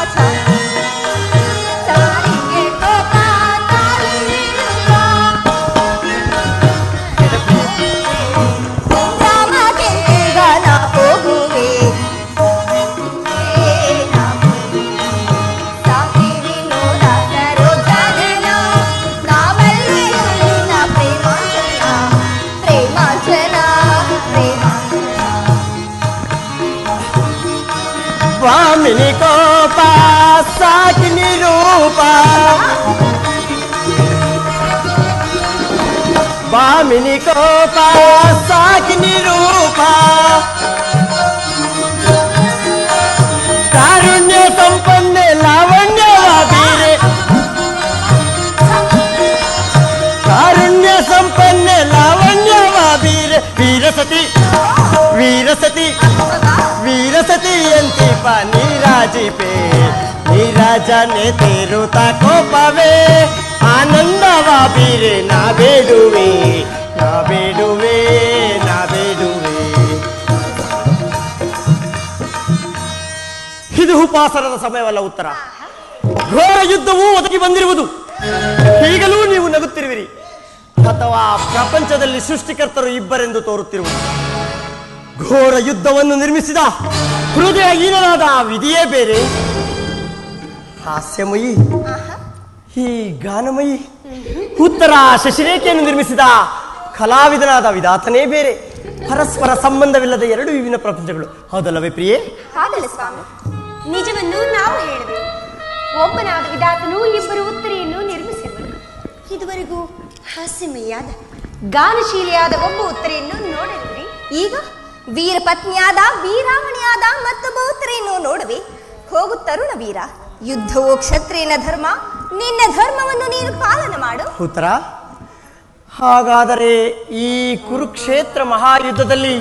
ನಾರಿಯ ಕೋಪ ಸಂಗ್ರಾಮಕ್ಕೆ ಗನ ಹೋಗುವೆ. ಸಾಕಿ ವಿನೋದ ಸರೋಜನ ನಾವಲ್ಲಿನ ಪ್ರೇಮಾಂಚನ, ಪ್ರೇಮಾಂಚನ, ಪ್ರೇಮಾಂಚನ. ವಾಮಿನಿ ಕೋಪ ಸಾಕಿನಿ ರೂಪ, ವಾಮಿನಿ ಕೋಪ ಸಾಕಿನಿ ರೂಪ. ಕಾರುಣ್ಯ ಸಂಪನ್ನೆ ಲಾವಣ್ಯವ ಬೀರೆ, ಕಾರುಣ್ಯ ಸಂಪನ್ನೆ ಲಾವಣ್ಯವ ಬೀರೆ. ವೀರಸತಿ, ವೀರಸತಿ, ವೀರಸತಿ ಎಂತಿಪ ನೀರಾಜಿಪೆ. ನೀರಾಜನೆ ತೇರುತ್ತ ಕೋಪವೇ ಆನಂದವ ಬೀರೆ ನಾ ಬೇಡುವೆ, ನಾ ಬೇಡುವೆ, ನಾ ಬೇಡುವೆ. ಇದು ಉಪಾಸನದ ಸಮಯವಲ್ಲ ಉತ್ತರ. ಘೋರ ಯುದ್ಧವೂ ಒದಗಿ ಬಂದಿರುವುದು. ಈಗಲೂ ನೀವು ನಗುತ್ತಿರುವಿರಿ, ಅಥವಾ ಪ್ರಪಂಚದಲ್ಲಿ ಸೃಷ್ಟಿಕರ್ತರು ಇಬ್ಬರೆಂದು ತೋರುತ್ತಿರುವುದು. ಘೋರ ಯುದ್ಧವನ್ನು ನಿರ್ಮಿಸಿದ ಹೃದಯಹೀನನಾದ ವಿಧಿಯೇ ಬೇರೆ. ಹಾಸ್ಯಮಯಿ, ಈ ಗಾನಮಯಿ. ಉತ್ತರ ಶಶಿರೇಖೆಯನ್ನು ನಿರ್ಮಿಸಿದ ಕಲಾವಿದನಾದ ವಿಧಾತನೇ ಬೇರೆ. ಪರಸ್ಪರ ಸಂಬಂಧವಿಲ್ಲದ ಎರಡು ವಿಭಿನ್ನ ಪ್ರಪಂಚಗಳು. ಹೌದಲ್ಲವೇ ಪ್ರಿಯೆ? ಹಾಗಲ್ಲ ಸ್ವಾಮಿ, ನಿಜವನ್ನು ನಾವು ಹೇಳಬೇಕು. ಒಬ್ಬನಾದ ವಿಧಾತನು ಇಬ್ಬರು ಉತ್ತರಿಯನ್ನು ನಿರ್ಮಿಸಿರುವರು. ಇದುವರೆಗೂ ಹಾಸ್ಯಮಯಿಯಾದ ಗಾನಶೀಲಿಯಾದ ಒಬ್ಬ ಉತ್ತರಿಯನ್ನು ನೋಡಿದ್ರಿ. ಈಗ ವೀರ ಪತ್ನಿಯಾದ ವೀರಾಮಣಿಯಾದ ಮತ್ತೊಬ್ಬ ಉತ್ತರಿಯನ್ನು ನೋಡುವೆ. ಹೋಗು ತರುಣ ವೀರ, ಯುದ್ಧವು ಕ್ಷತ್ರಿಯನ ಧರ್ಮ. ನಿನ್ನ ಧರ್ಮವನ್ನು ನೀನು ಪಾಲನೆ ಮಾಡು. ಉತ್ತರ ಹಾಗಾದರೆ ಈ ಕುರುಕ್ಷೇತ್ರ ಮಹಾಯುದ್ಧದಲ್ಲಿ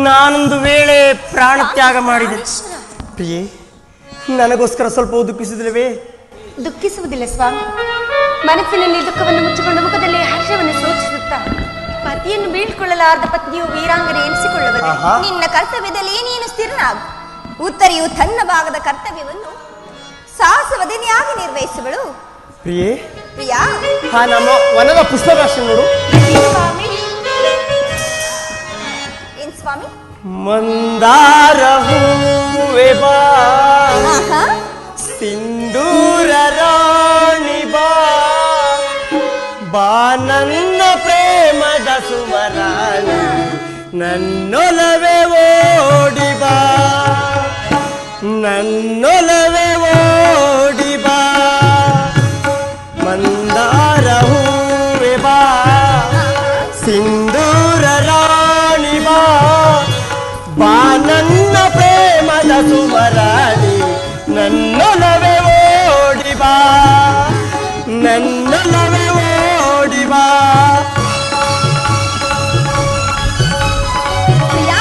ನಾನೊಂದು ವೇಳೆ ಪ್ರಾಣತ್ಯಾಗ ಮಾಡಿದೆ ಪ್ರಿಯೆ, ನನಗೋಸ್ಕರ ಸ್ವಲ್ಪ ದುಃಖಿಸಿದಿಲ್ಲವೇ? ದುಃಖಿಸುವುದಿಲ್ಲ ಸ್ವಾಮಿ. ಮನಸ್ಸಿನಲ್ಲಿ ದುಃಖವನ್ನು ಮುಚ್ಚಿಕೊಂಡು ಮುಖದಲ್ಲಿ ಹರ್ಷವನ್ನು ಸೂಚಿಸುತ್ತಾ ಪತಿಯನ್ನು ಬೀಳ್ಕೊಳ್ಳಲಾರದ ಪತ್ನಿಯು ವೀರಾಂಗನೆ ಎನಿಸಿಕೊಳ್ಳುತ್ತದೆ. ಆಹಾ. ನಿನ್ನ ಕರ್ತವ್ಯದಲ್ಲಿ ನೀನು ಸ್ಥಿರನಾಗು. ಉತ್ತರಿಯು ತನ್ನ ಭಾಗದ ಕರ್ತವ್ಯವನ್ನು ಸಾಹಸವದನೆಯಾಗಿ ನಿರ್ವಹಿಸುವಳು. ಪ್ರಿಯೇ, ಪ್ರಿಯಾ, ಹಾ ನಮ್ಮ ವನದ ಪುಷ್ಪರಾಶಿ ನೋಡು. ಸ್ವಾಮಿ, ಏನ್ ಸ್ವಾಮಿ? ಮಂದಾರ ಹೂವೆ ಬಾ, ಆಹಾ, ಸಿಂಧೂರ ರಾಣಿ ಬಾ, ಬಾ ನನ್ನ ಪ್ರೇಮದ ಸುಮರಾಣಿ, ನನ್ನೊಲವೇ ಓಡಿ ಬಾ, ನನ್ನೊಲವೇ ಓಡಿ ಬಾ. ಮಂದಾರ ಹೂವೆ ಬಾ, ಸಿಂಧೂರ ರಾಣಿ ಬಾ, ಬಾ ನನ್ನ ಪ್ರೇಮದ ಸುಮರಾಣಿ, ನನ್ನೊಲವೇ ಓಡಿ ಬಾ, ನನ್ನೊಲವೇ ಓಡಿ ಬಾ. ಪ್ರಿಯಾ,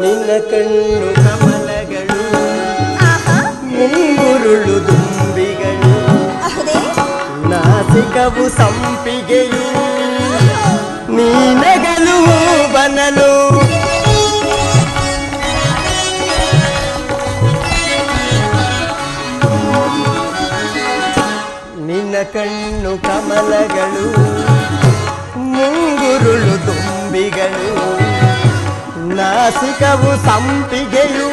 ನಿನ್ನ ಕಣ್ಣು ಕಮಲಗಳು, ಆಹಾ, ಮುಂಗುರುಳು ದುಂಬಿಗಳು, ಹೌದೇ? ನಾಸಿಕವು ಸಂಪಿಗೆಯು, ನೀನಗಲು ಬನಲು. ನಿನ್ನ ಕಣ್ಣು ಕಮಲಗಳು, ಮುಂಗುರುಳು ದುಂಬಿಗಳು, ನಾಸಿಕವು ಸಂಪಿಗೆಯು,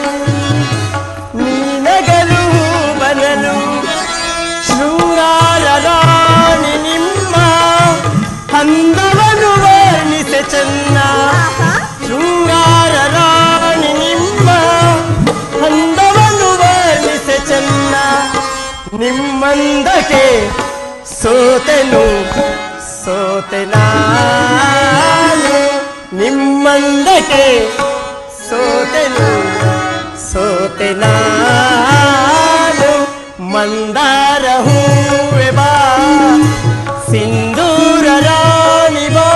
ನೀನಗಲು ಬನಲು. ಶೃಂಗಾರ ರಾಣಿ ನಿಮ್ಮ ಅಂದವನ್ನು ವರ್ಣಿಸೆ ಚೆನ್ನ, ಶೃಂಗಾರ ರಾಣಿ ನಿಮ್ಮ ಅಂದವನ್ನು ವರ್ಣಿಸೆ ಚೆನ್ನ. ನಿಮ್ಮಂದಕ್ಕೆ ಸೋತೆನು ಸೋತೆ ನಾನು, ನಿಮ್ಮಂದಕ್ಕೆ ಸೋತೆನು ಸೋತೆ ನಾನು. ಮಂದಾರ ಹೂವೆ ಬಾ, ಸಿಂಧೂರ ರಾಣಿ ಬಾ,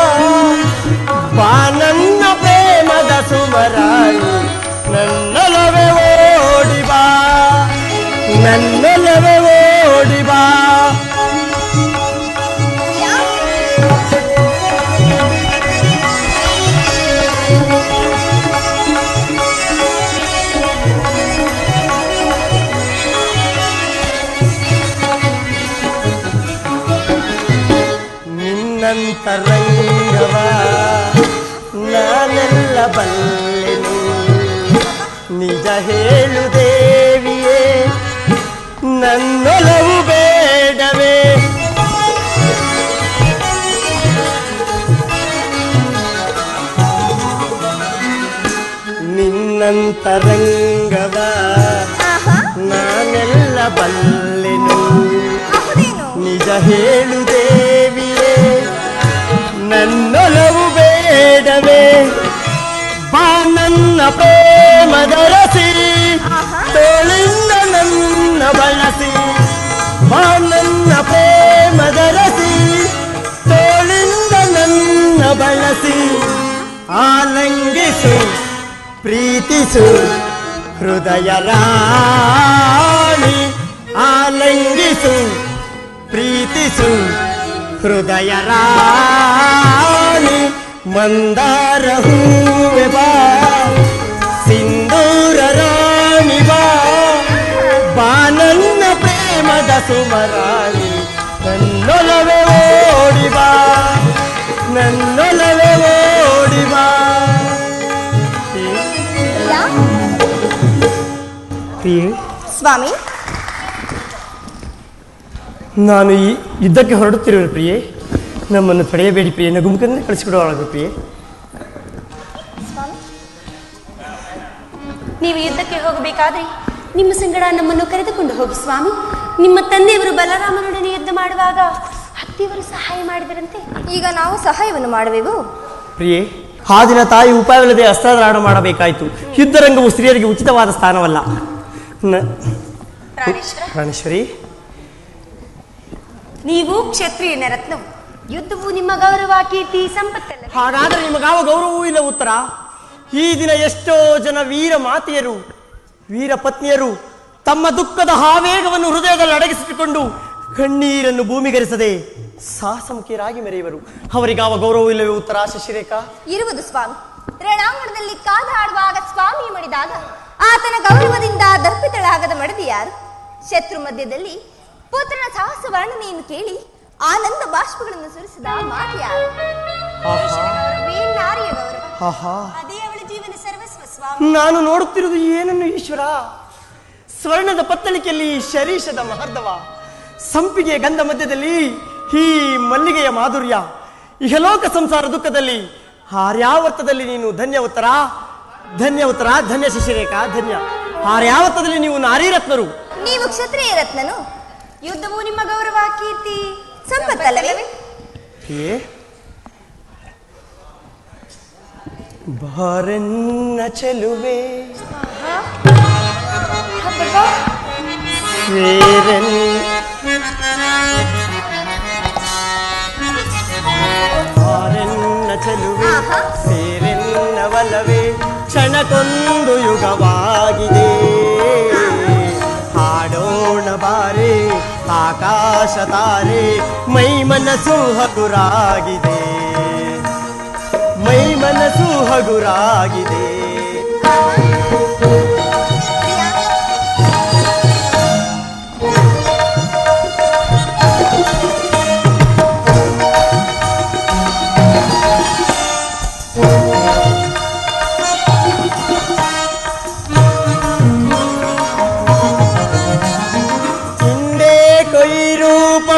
ಬಾ ನನ್ನ ಪ್ರೇಮದ ಸುಮರಾಣಿ, ನನ್ನೊಲವೇ ಓಡಿ ಬಾ, ನನ್ನೊಲವೇ ಓಡಿ ಬಾ. ಪ್ರಿಯಾ, ನಿನ್ನಂತರಂಗವ ನಾನೆಲ್ಲ ಬಲ್ಲೆನು, ನಿಜ ಹೇಳು ದೇವಿಯೇ ನನ್ನೊಲವು ಬೇಡವೇ. ನಿನ್ನಂತರಂಗವ ಆಹಾ, ನಾನೆಲ್ಲ ಬಲ್ಲೆನು, ಹೌದೇನು? ನಿಜ ಹೇಳು ದೇವಿಯೇ ನನ್ನೊಲವು ಬೇಡವೇ. ಬಾ ನನ್ನ ಪ್ರೇಮದ ರಸಿ, ತೋಳಿಂದ ನನ್ನ ಬಳಸಿ, ಬಾ ನನ್ನ ಪ್ರೇಮದ ರಸಿ, ತೋಳಿಂದ ನನ್ನ ಬಳಸಿ. ಆಲಂಗಿಸು ಪ್ರೀತಿಸು ಹೃದಯ ರಾಣಿ, ಆಲಂಗಿಸು ಪ್ರೀತಿಸು ಹೃದಯ ರಾಣಿ. ಮಂದಾರ ಹೂವೆ ಬಾ, ಸಿಂಧೂರ ರಾಣಿ ಬಾ, ಬಾ ನನ್ನ ಪ್ರೇಮದ ಸುಮರಾಣಿ, ನನ್ನೊಲವೇ ಓಡಿ ಬಾ, ನನ್ನೊಲವೇ ಓಡಿ ಬಾ. ಪ್ರಿಯಾ, ಪ್ರಿಯೆ, ಸ್ವಾಮಿ, ನಾನು ಈ ಯುದ್ಧಕ್ಕೆ ಹೊರಡುತ್ತಿರುವೆ ಪ್ರಿಯೆ, ನಮ್ಮನ್ನು ತಡೆಯಬೇಡಿ ಪ್ರಿಯೆ, ನಗುಮುಖದಿಂದ ಕಳಿಸಿಕೊಡುವಾಗ ಪ್ರಿಯೆ. ಸ್ವಾಮಿ, ನೀವು ಯುದ್ಧಕ್ಕೆ ಹೋಗಬೇಕಾದ್ರೆ ನಿಮ್ಮ ಸಂಗಡ ನಮ್ಮನ್ನು ಕರೆದುಕೊಂಡು ಹೋಗಿ ಸ್ವಾಮಿ. ನಿಮ್ಮ ತಂದೆಯವರು ಬಲರಾಮನೊಡನೆ ಯುದ್ಧ ಮಾಡುವಾಗ ಹತ್ತಿಯವರು ಸಹಾಯ ಮಾಡಿದರಂತೆ. ಈಗ ನಾವು ಸಹಾಯವನ್ನು ಮಾಡುವೆವು. ಪ್ರಿಯೆ, ಆ ದಿನ ತಾಯಿ ಉಪಾಯವಿಲ್ಲದೆ ಅಸ್ತ್ರದಾನ ಮಾಡಬೇಕಾಯಿತು. ಯುದ್ಧರಂಗವು ಸ್ತ್ರೀಯರಿಗೆ ಉಚಿತವಾದ ಸ್ಥಾನವಲ್ಲ. ಪ್ರಾಣೇಶ್ವರ, ಪ್ರಾಣೇಶ್ವರಿ, ನೀವು ಕ್ಷತ್ರಿಯನ ರತ್ನವು, ಯುದ್ಧವು ನಿಮ್ಮ ಗೌರವ, ಕೀರ್ತಿ, ಸಂಪತ್ತಲ್ಲ. ಹಾಗಾದ್ರೆ ನಿಮಗಾವ ಗೌರವವೂ ಇಲ್ಲ ಉತ್ತರ. ಈ ದಿನ ಎಷ್ಟೋ ಜನ ವೀರ ಮಾತೆಯರು, ವೀರ ಪತ್ನಿಯರು ತಮ್ಮ ದುಃಖದ ಆವೇಗವನ್ನು ಹೃದಯದಲ್ಲಿ ಅಡಗಿಸಿಟ್ಟುಕೊಂಡು ಕಣ್ಣೀರನ್ನು ಭೂಮಿಗರಿಸದೆ ಸಾಹಸಮುಖಿಯರಾಗಿ ಮೆರೆಯುವರು. ಅವರಿಗಾವ ಗೌರವವಿಲ್ಲವೇ ಉತ್ತರ ಶಶಿರೇಖಾ? ಇರುವುದು ಸ್ವಾಮಿ. ರಣಾಂಗಣದಲ್ಲಿ ಕಾದಾಡುವಾಗ ಸ್ವಾಮಿ ಮಡಿದಾಗ ಆತನ ಗೌರವದಿಂದ ದರ್ಪಿತಳಾಗದ ಮಡದಿ ಯಾರು? ಶತ್ರು ಮಧ್ಯದಲ್ಲಿ ಪುತ್ರನ ಸಾಹಸ ವರ್ಣನೆಯನ್ನು ಕೇಳಿ ಆನಂದ ಬಾಷ್ಪಗಳನ್ನು ಸುರಿಸಿದ ಮಾತು ಯಾರು? ನಾರಿಯ ಗೌರವ, ಆಹಾ, ಅದೇ ಅವಳ ಜೀವನ ಸರ್ವಸ್ವ ಸ್ವಾಮಿ. ನಾನು ನೋಡುತ್ತಿರುವುದು ಏನನ್ನು ಈಶ್ವರ? ಸ್ವರ್ಣದ ಪತ್ತಳಿಕೆಯಲ್ಲಿ ಶರೀಷದ ಮಹರ್ದವ, ಸಂಪಿಗೆಯ ಗಂಧ ಮಧ್ಯದಲ್ಲಿ ಈ ಮಲ್ಲಿಗೆಯ ಮಾಧುರ್ಯ, ಇಹಲೋಕ ಸಂಸಾರ ದುಃಖದಲ್ಲಿ ಆರ್ಯಾವರ್ತದಲ್ಲಿ ನೀನು ಧನ್ಯ ಉತ್ತರ, ಧನ್ಯ ಉತ್ತರ, ಧನ್ಯ ಶಶಿರೇಖಾ, ಧನ್ಯ. ಆರ್ಯಾವರ್ತದಲ್ಲಿ ನೀವು ನಾರೀರತ್ನರು, ನೀವು ಕ್ಷತ್ರಿಯ ರತ್ನನು. ಯುದ್ಧವು ನಿಮ್ಮ ಗೌರವ, ಕೀರ್ತಿ, ಸಂಪತ್ತಲ್ಲವೇ? ಬಾರೆನ್ನ ಚೆಲುವೆ ಬಾರೆನ್ನ ಚೆಲುವೆ ಸೇರೆನ್ನ ಒಲವೇ ಕ್ಷಣಕ್ಕೊಂದು ಯುಗವಾಗಿದೆ. ಹಾಡೋಣ ಬಾರೆ ಆಕಾಶ ತಾರೆ, ಮೈ ಮನಸ್ಸು ಹಗುರಾಗಿದೆ, ಮೈ ಮನಸ್ಸು ಹಗುರಾಗಿದೆ.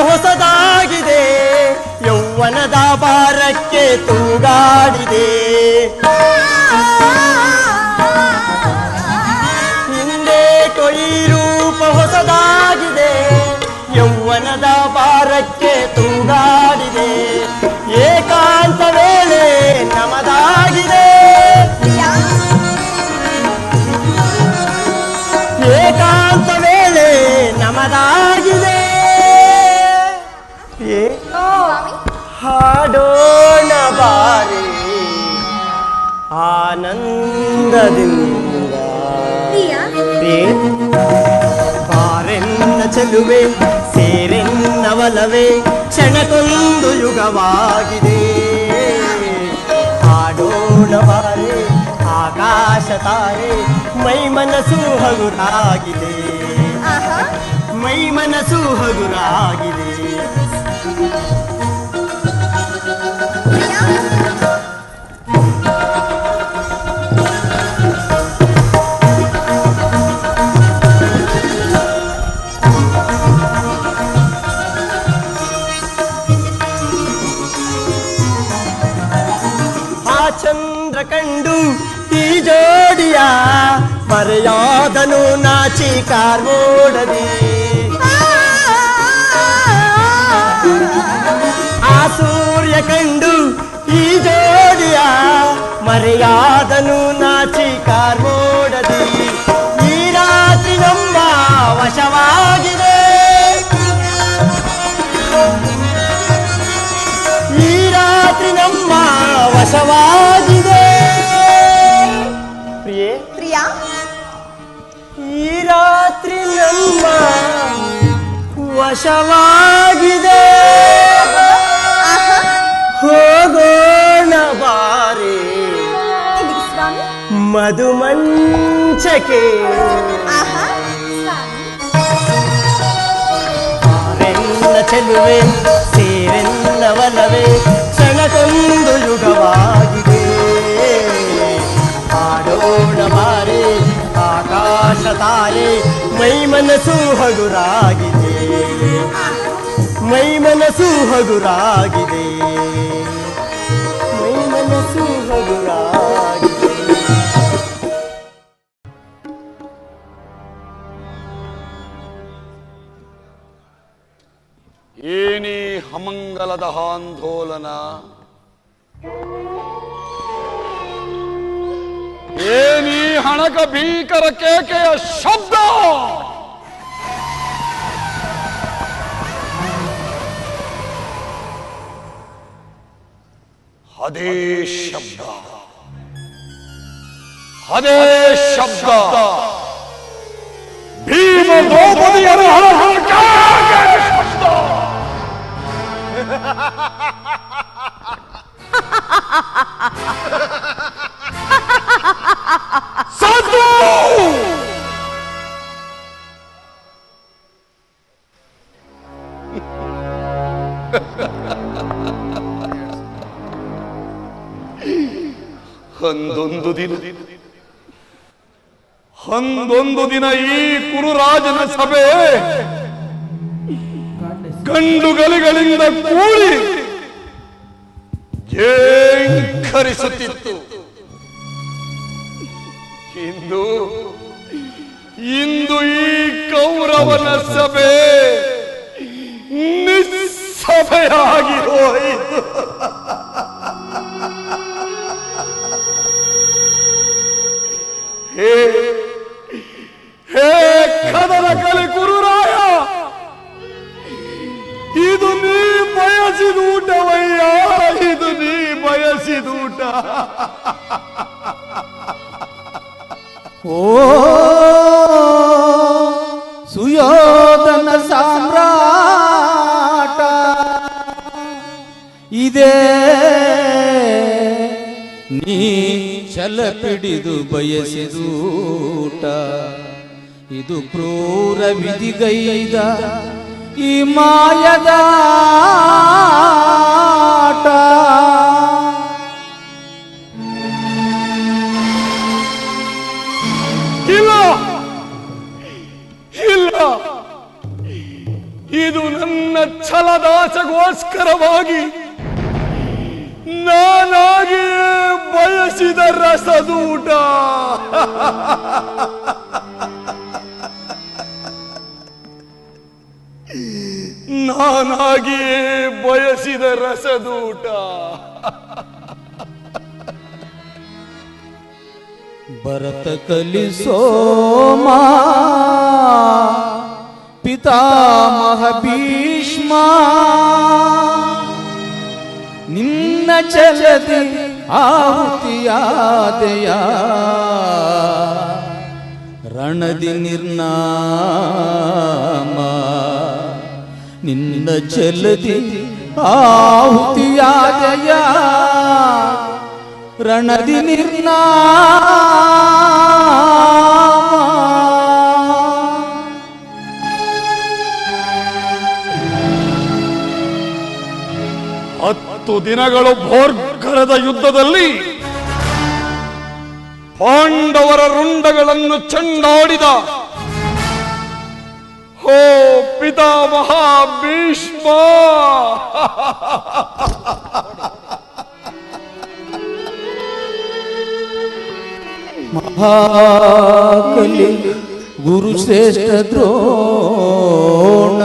ಹೊಸದಾಗಿದೆ, ಯೌವನದ ಭಾರಕ್ಕೆ ತೂಗಾಡಿದೆ. ಹಿಂದೆ ಕೊಯಿ ರೂಪ ಹೊಸದಾಗಿದೆ, ಯೌವನದ ಭಾರಕ್ಕೆ ತೂಗಾಡಿದೆ. ಏಕಾಂತ ವೇಳೆ ನಮದಾಗಿದೆ, ಏಕಾಂತ ವೇಳೆ ನಮದಾಗಿದೆ. ಹಾಡೋಣ ಬಾರಿ ಆನಂದದಿಂದ, ಬಾರೆನ್ನ ಚೆಲುವೆ ಸೇರೆನ್ನ ಒಲವೇ ಕ್ಷಣಕ್ಕೊಂದು ಯುಗವಾಗಿದೆ. ಹಾಡೋಣ ಬಾರಿ ಆಕಾಶ ತಾರೆ, ಮೈ ಮನಸ್ಸು ಹಗುರಾಗಿದೆ, ಮೈ ಮನಸ್ಸು ಹಗುರಾಗಿದೆ. ಆ ಚಂದ್ರ ಕಂಡು ಈ ಜೋಡಿಯ ಮರೆಯಾದನು ನಾಚಿ ಕಾರ್ಮೋಡದಿ. ಆ ಸೂರ್ಯ ಕಂಡು ಈ ಜೋಡಿಯ ಮರೆಯಾದನು ನಾಚಿ ಕಾರ್ಮೋಡದಿ. ಈ ರಾತ್ರಿ ನಮ್ಮ ವಶವಾಗಿದೆ, ಈ ರಾತ್ರಿ ನಮ್ಮ ವಶವಾಗಿದೆ. ಪ್ರಿಯೇ ಪ್ರಿಯಾ, ಈ ರಾತ್ರಿ ನಮ್ಮ ವಶವಾಗಿದೆ. ಹೋಗೋಣ ಬಾರೆ ಸ್ವಾಮಿ. ಮಧುಮಂಚಕ್ಕೆ, ಬಾರೆನ್ನ ಚೆಲುವೆ ಸೇರೆನ್ನ ಒಲವೇ ಕ್ಷಣಕ್ಕೊಂದು ಯುಗವಾಗಿದೆ. ಹಾಡೋಣ ಬಾರೆ ಆಕಾಶ ತಾರೆ, ಮೈ ಮನಸ್ಸು ಹಗುರಾಗಿದೆ, ಮೈ ಮನಸ್ಸು ಹಗುರಾಗಿದೆ, ಮೈ ಮನಸ್ಸು ಹಗುರಾಗಿದೆ. ಏನೇ ಅಮಂಗಲದ ಆಂದೋಲನ, ಏನಿ ಹಣಕ ಭೀಕರ ಕೇಕೆಯ ಶಬ್ದ. ಅದೇ ಶಬ್ದ, ಅದೇ ಶಬ್ದ. ಭೀಮ ದ್ರೌಪದಿಯರ ಹಣಹಣಕಾರದ ಶಬ್ದ. ಸಾಧು! ಒಂದೊಂದು ದಿನ ಈ ಕುರುರಾಜನ ಸಭೆ ಗಂಡುಗಲಿಗಳಿಂದ ಕೂಡಿ ಜೇಂಕರಿಸುತ್ತಿತ್ತು. ಇಂದು ಈ ಕೌರವನ ಸಭೆ ನಿಸ್ಸಭೆಯಾಗಿ ಹೋಯಿತು. ಹೇ ಕದನ ಕಲೆ ಕುರುರಾಯ, ಇದು ನೀ ಬಯಸಿದೂಟವಯ್ಯ, ಇದು ನೀ ಬಯಸಿದೂಟ. ಓ ಸುಯೋಧನ ಸಾಮ್ರಾಟ, ಇದೇ ನೀ ಛಲ ಪಿಡಿದು ಬಯಸಿದೂಟ. ಇದು ಕ್ರೂರ ವಿಧಿಗೈದ ಈ ಮಾಯದ ಆಟ. ಇಲ್ಲ ಇಲ್ಲ, ಇದು ನನ್ನ ಛಲದಾಸಗೋಸ್ಕರವಾಗಿ ನಾನಾಗಿ ಬಯಸಿದ ರಸದೂಟ. ನಾನಾಗಿಯೇ ಬಯಸಿದ ರಸದೂಟ. ಭರತ ಕಲಿಸೋಮ ಪಿತಾಮಹ ಭೀಷ್ಮ, ನಿನ್ನ ಛಲದಿ ಆಹುತಿಯಾದೆಯ ರಣದಿ ನಿರ್ನಾಮ. ನಿನ್ನ ಛಲದಿ ಆಹುತಿಯಾದೆಯ ರಣದಿ ನಿರ್ನಾಮ. 10 ದಿನಗಳು ಭೋರ್ಗರದ ಯುದ್ಧದಲ್ಲಿ ಪಾಂಡವರ ರುಂಡಗಳನ್ನು ಚೆಂಡಾಡಿದ ಹೋ ಪಿತಾಮಹ ಭೀಷ್ಮ, ಮಹಾಕಲಿ ಗುರುಶ್ರೇಷ್ಠ ದ್ರೋಣ,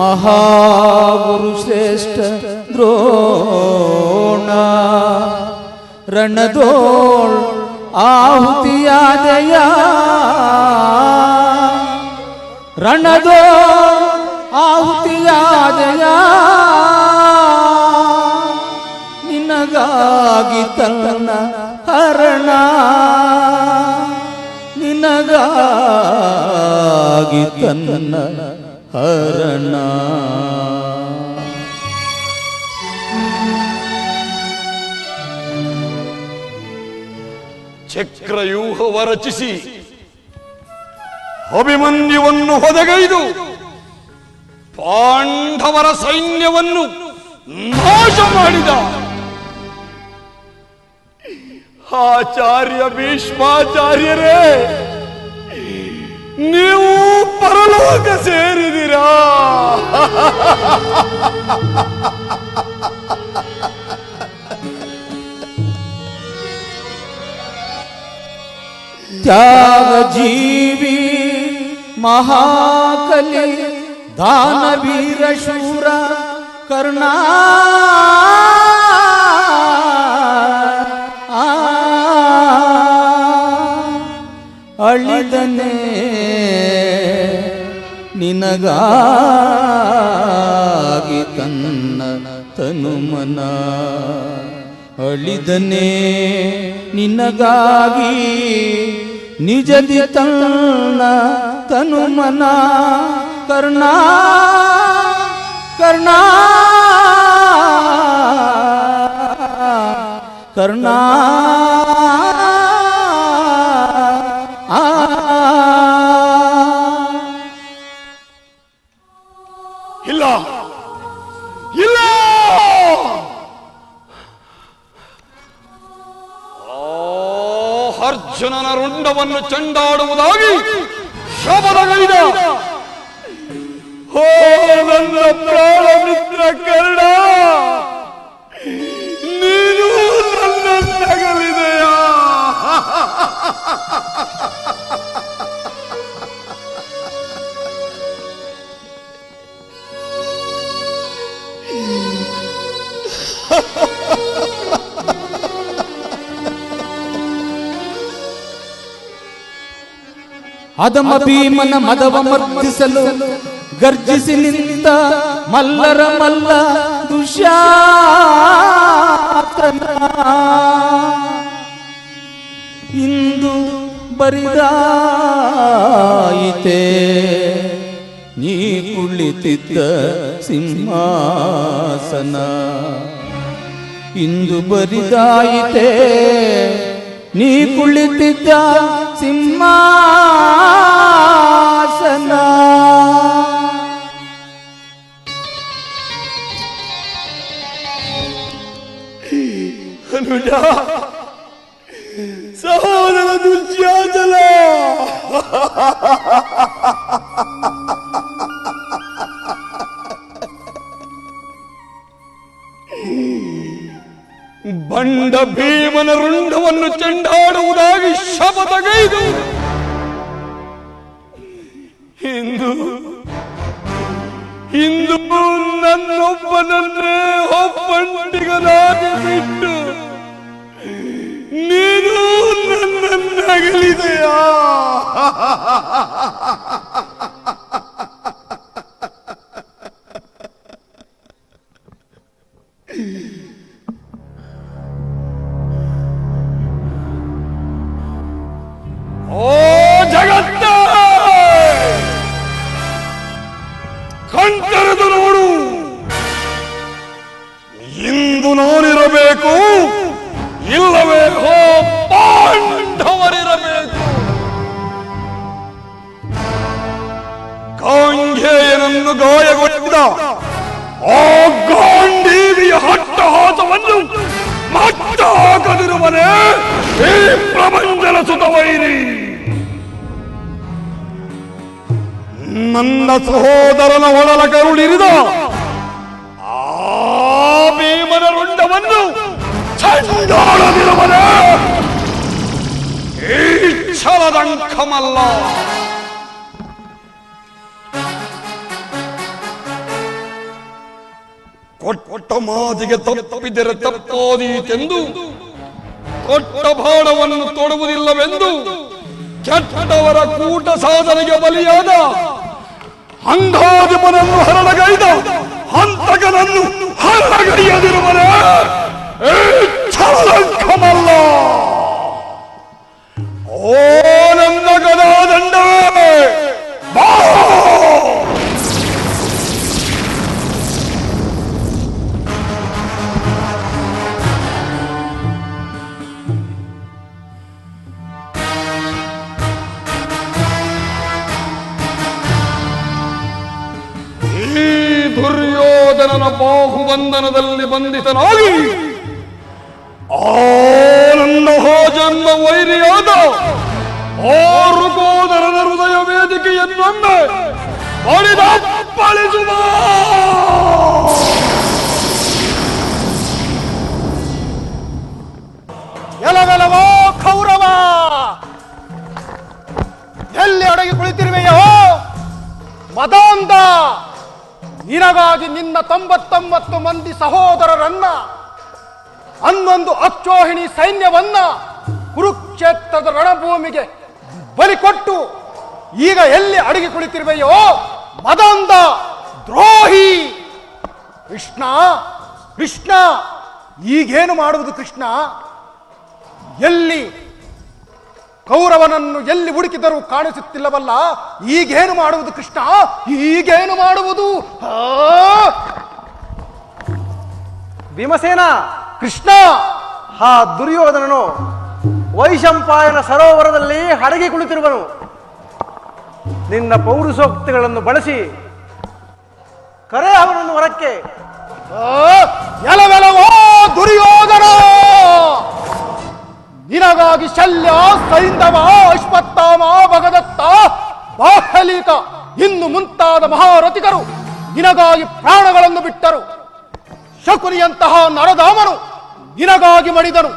ಮಹಾಗುರುಶ್ರೇಷ್ಠ ದ್ರೋಣ, ರಣದೋಳ್ ಆಹುತಿಯಾದೆಯ ರಣದೋಳ್ ಆಹುತಿಯಾದೆಯ. ನಿನಗಾಗಿ ತನ್ನ ಹರಣ, ನಿನಗಾಗಿ ತನ್ನ ಹರಣ. ಚಕ್ರವ್ಯೂಹವ ರಚಿಸಿ ಅಭಿಮನ್ಯುವನ್ನು ಹೊದಗೈದು ಪಾಂಡವರ ಸೈನ್ಯವನ್ನು ನಾಶ ಮಾಡಿದ ಆಚಾರ್ಯ ಭೀಷ್ಮಾಚಾರ್ಯರೇ, ನೀವು ಪರಲೋಕ ಸೇರಿದಿರಾ? ತ್ಯಾಗ ಜೀವಿ ಮಹಾಕಲಿ ದಾನವೀರ ಶೂರ ಕರ್ಣ, ಅಳಿದನೆ ನಿನಗಾಗಿ ತನ್ನ ತನುಮನ ಅಳಿದನೆ ನಿನಗಾಗಿ ನಿಜದಿ ತನ್ನ ತನುಮನ ಕರ್ಣ ಕರ್ಣ ಕರ್ಣ ಇಲ್ಲ ಇಲ್ಲ, ಅರ್ಜುನನ ರುಂಡವನ್ನು ಚೆಂಡಾಡುವುದಾಗಿ ಶಬದಗೈದ ಓ ನನ್ನ ಪ್ರಾಣ ಮಿತ್ರ ಕರ್ಣ, ನೀನು ನನ್ನನ್ನಗಲಿದೆಯಾ? ಅದಮ ಭೀಮನ ಮದವ ಮರ್ದಿಸಲು ಗರ್ಜಿಸಿ ನಿಂತ ಮಲ್ಲರ ಮಲ್ಲ ದುಶ್ಯಾಸನ ಇಂದು ಬರಿದಾಯಿತೆ ನೀ ಕುಳಿತಿದ್ದ ಸಿಂಹಾಸನ, ಇಂದು ಬರಿದಾಯಿತೆ ನೀ ಕುಳಿತಿದ್ದ ಸಿಂಹಾಸನ. ಅನುಜ, ಸಹೋದರ ದುಶ್ಯಾಸನ, ಬಂಡ ಭೀಮನ ರುಂಡವನ್ನು ಚೆಂಡಾಡುವುದಾಗಿ ಶಪಥಗೈದು ಇಂದು ನನ್ನೊಬ್ಬನನ್ನೇ ಒಬ್ಬಂಟಿಗನಾಗಿ ಬಿಟ್ಟು ನೀನು ನನ್ನನ್ನಗಲಿದೆಯಾ? ಓ ಜಗತ್ತ, ಕಣ್ತೆರೆದು ನೋಡು, ಇಂದು ನಾನಿರಬೇಕು, ಇಲ್ಲವೇ ಹೋ ಪಾಂಡವರಿರಬೇಕು. ಗಾಂಧೇಯನನ್ನು ಗಾಯಗೊಳಿಸಿದ ಆ ಗಾಂಧೀವಿಯ ಹಟ್ಟಹಾಸವನ್ನು ಮಟ್ಟಾಕದಿರುವನೇ ಈ ಪ್ರಪಂಚದ ಸುತವೈರಿ. ನನ್ನ ಸಹೋದರನ ಒಡಲ ಕರುಳಿರಿದ ಆ ಭೀಮನ ರುಂಡವನ್ನು ಚೆಂಡಾಡದಿರುವನೇ ಈ ಛಲದಂಕಮಲ್ಲ. ಕೊಟ್ಟ ಮಾತಿಗೆ ತಪ್ಪಿದರೆ ತಪ್ಪಾದೀತೆಂದು, ಕೊಟ್ಟ ಬಾಣವನ್ನು ತೊಡುವುದಿಲ್ಲವೆಂದು, ಕೆಟ್ಟವರ ಕೂಟ ಸಾಧನೆಗೆ ಬಲಿಯಾದ ಅಂಗಾಧಿಪನನ್ನು ಹರಣಗೈದ ಹಂತಕನನ್ನು ಹರಣಗೈಯದಿರುವನೇ ಈ ಛಲದಂಕಮಲ್ಲ. ಓ ನನ್ನ ಗದಾದಂಡವೇ, ಬಾ! ದುರ್ಯೋಧನನ ಬಾಹುಬಂಧನದಲ್ಲಿ ಬಂಧಿತನಾಗಿ ಆ ನನ್ನ ಜನ್ಮ ವೈರಿಯಾದ ಋಕೋದರನ ಹೃದಯ ವೇದಿಕೆಯನ್ನೊಮ್ಮೆ ಬಳಿಸುವ. ಎಲವೆಲವೋ ಕೌರವ, ಎಲ್ಲಿ ಅಡಗಿ ಕುಳಿತಿರುವೆಯೋ ಮದಾಂಧ, ನಿನಗಾಗಿ ನಿನ್ನ 99 ಮಂದಿ ಸಹೋದರರನ್ನ, ಹನ್ನೊಂದು ಅಕ್ಷೋಹಿಣಿ ಸೈನ್ಯವನ್ನ ಕುರುಕ್ಷೇತ್ರದ ರಣಭೂಮಿಗೆ ಬಲಿಕೊಟ್ಟು ಈಗ ಎಲ್ಲಿ ಅಡಗಿ ಕುಳಿತಿರುವೆಯೋ ಮದಾಂಧ, ದ್ರೋಹಿ. ಕೃಷ್ಣ ಕೃಷ್ಣ, ಈಗೇನು ಮಾಡುವುದು ಕೃಷ್ಣ? ಎಲ್ಲಿ ಕೌರವನನ್ನು ಎಲ್ಲಿ ಹುಡುಕಿದರೂ ಕಾಣಿಸುತ್ತಿಲ್ಲವಲ್ಲ, ಈಗೇನು ಮಾಡುವುದು ಕೃಷ್ಣ? ಈಗೇನು ಮಾಡುವುದು? ಭೀಮಸೇನ, ಕೃಷ್ಣ, ಆ ದುರ್ಯೋಧನನು ವೈಶಂಪಾಯನ ಸರೋವರದಲ್ಲಿ ಹಡಗಿ ಕುಳಿತಿರುವನು. ನಿನ್ನ ಪೌರುಷೋಕ್ತಿಗಳನ್ನು ಬಳಸಿ ಕರೆ ಅವನನ್ನು ಹೊರಕ್ಕೆ. ಎಲವೆಲವೋ ದುರ್ಯೋಧನ, ನಿನಗಾಗಿ ಶಲ್ಯ, ಸೈಂಧವ, ಅಶ್ವತ್ಥಾಮ, ಭಗದತ್ತ, ಬಾಹ್ಯಲೀಕ ಇನ್ನು ಮುಂತಾದ ಮಹಾರಥಿಕರು ನಿನಗಾಗಿ ಪ್ರಾಣಗಳನ್ನು ಬಿಟ್ಟರು. ಶಕುನಿಯಂತಹ ನರಧಾಮನು ನಿನಗಾಗಿ ಮಡಿದನು.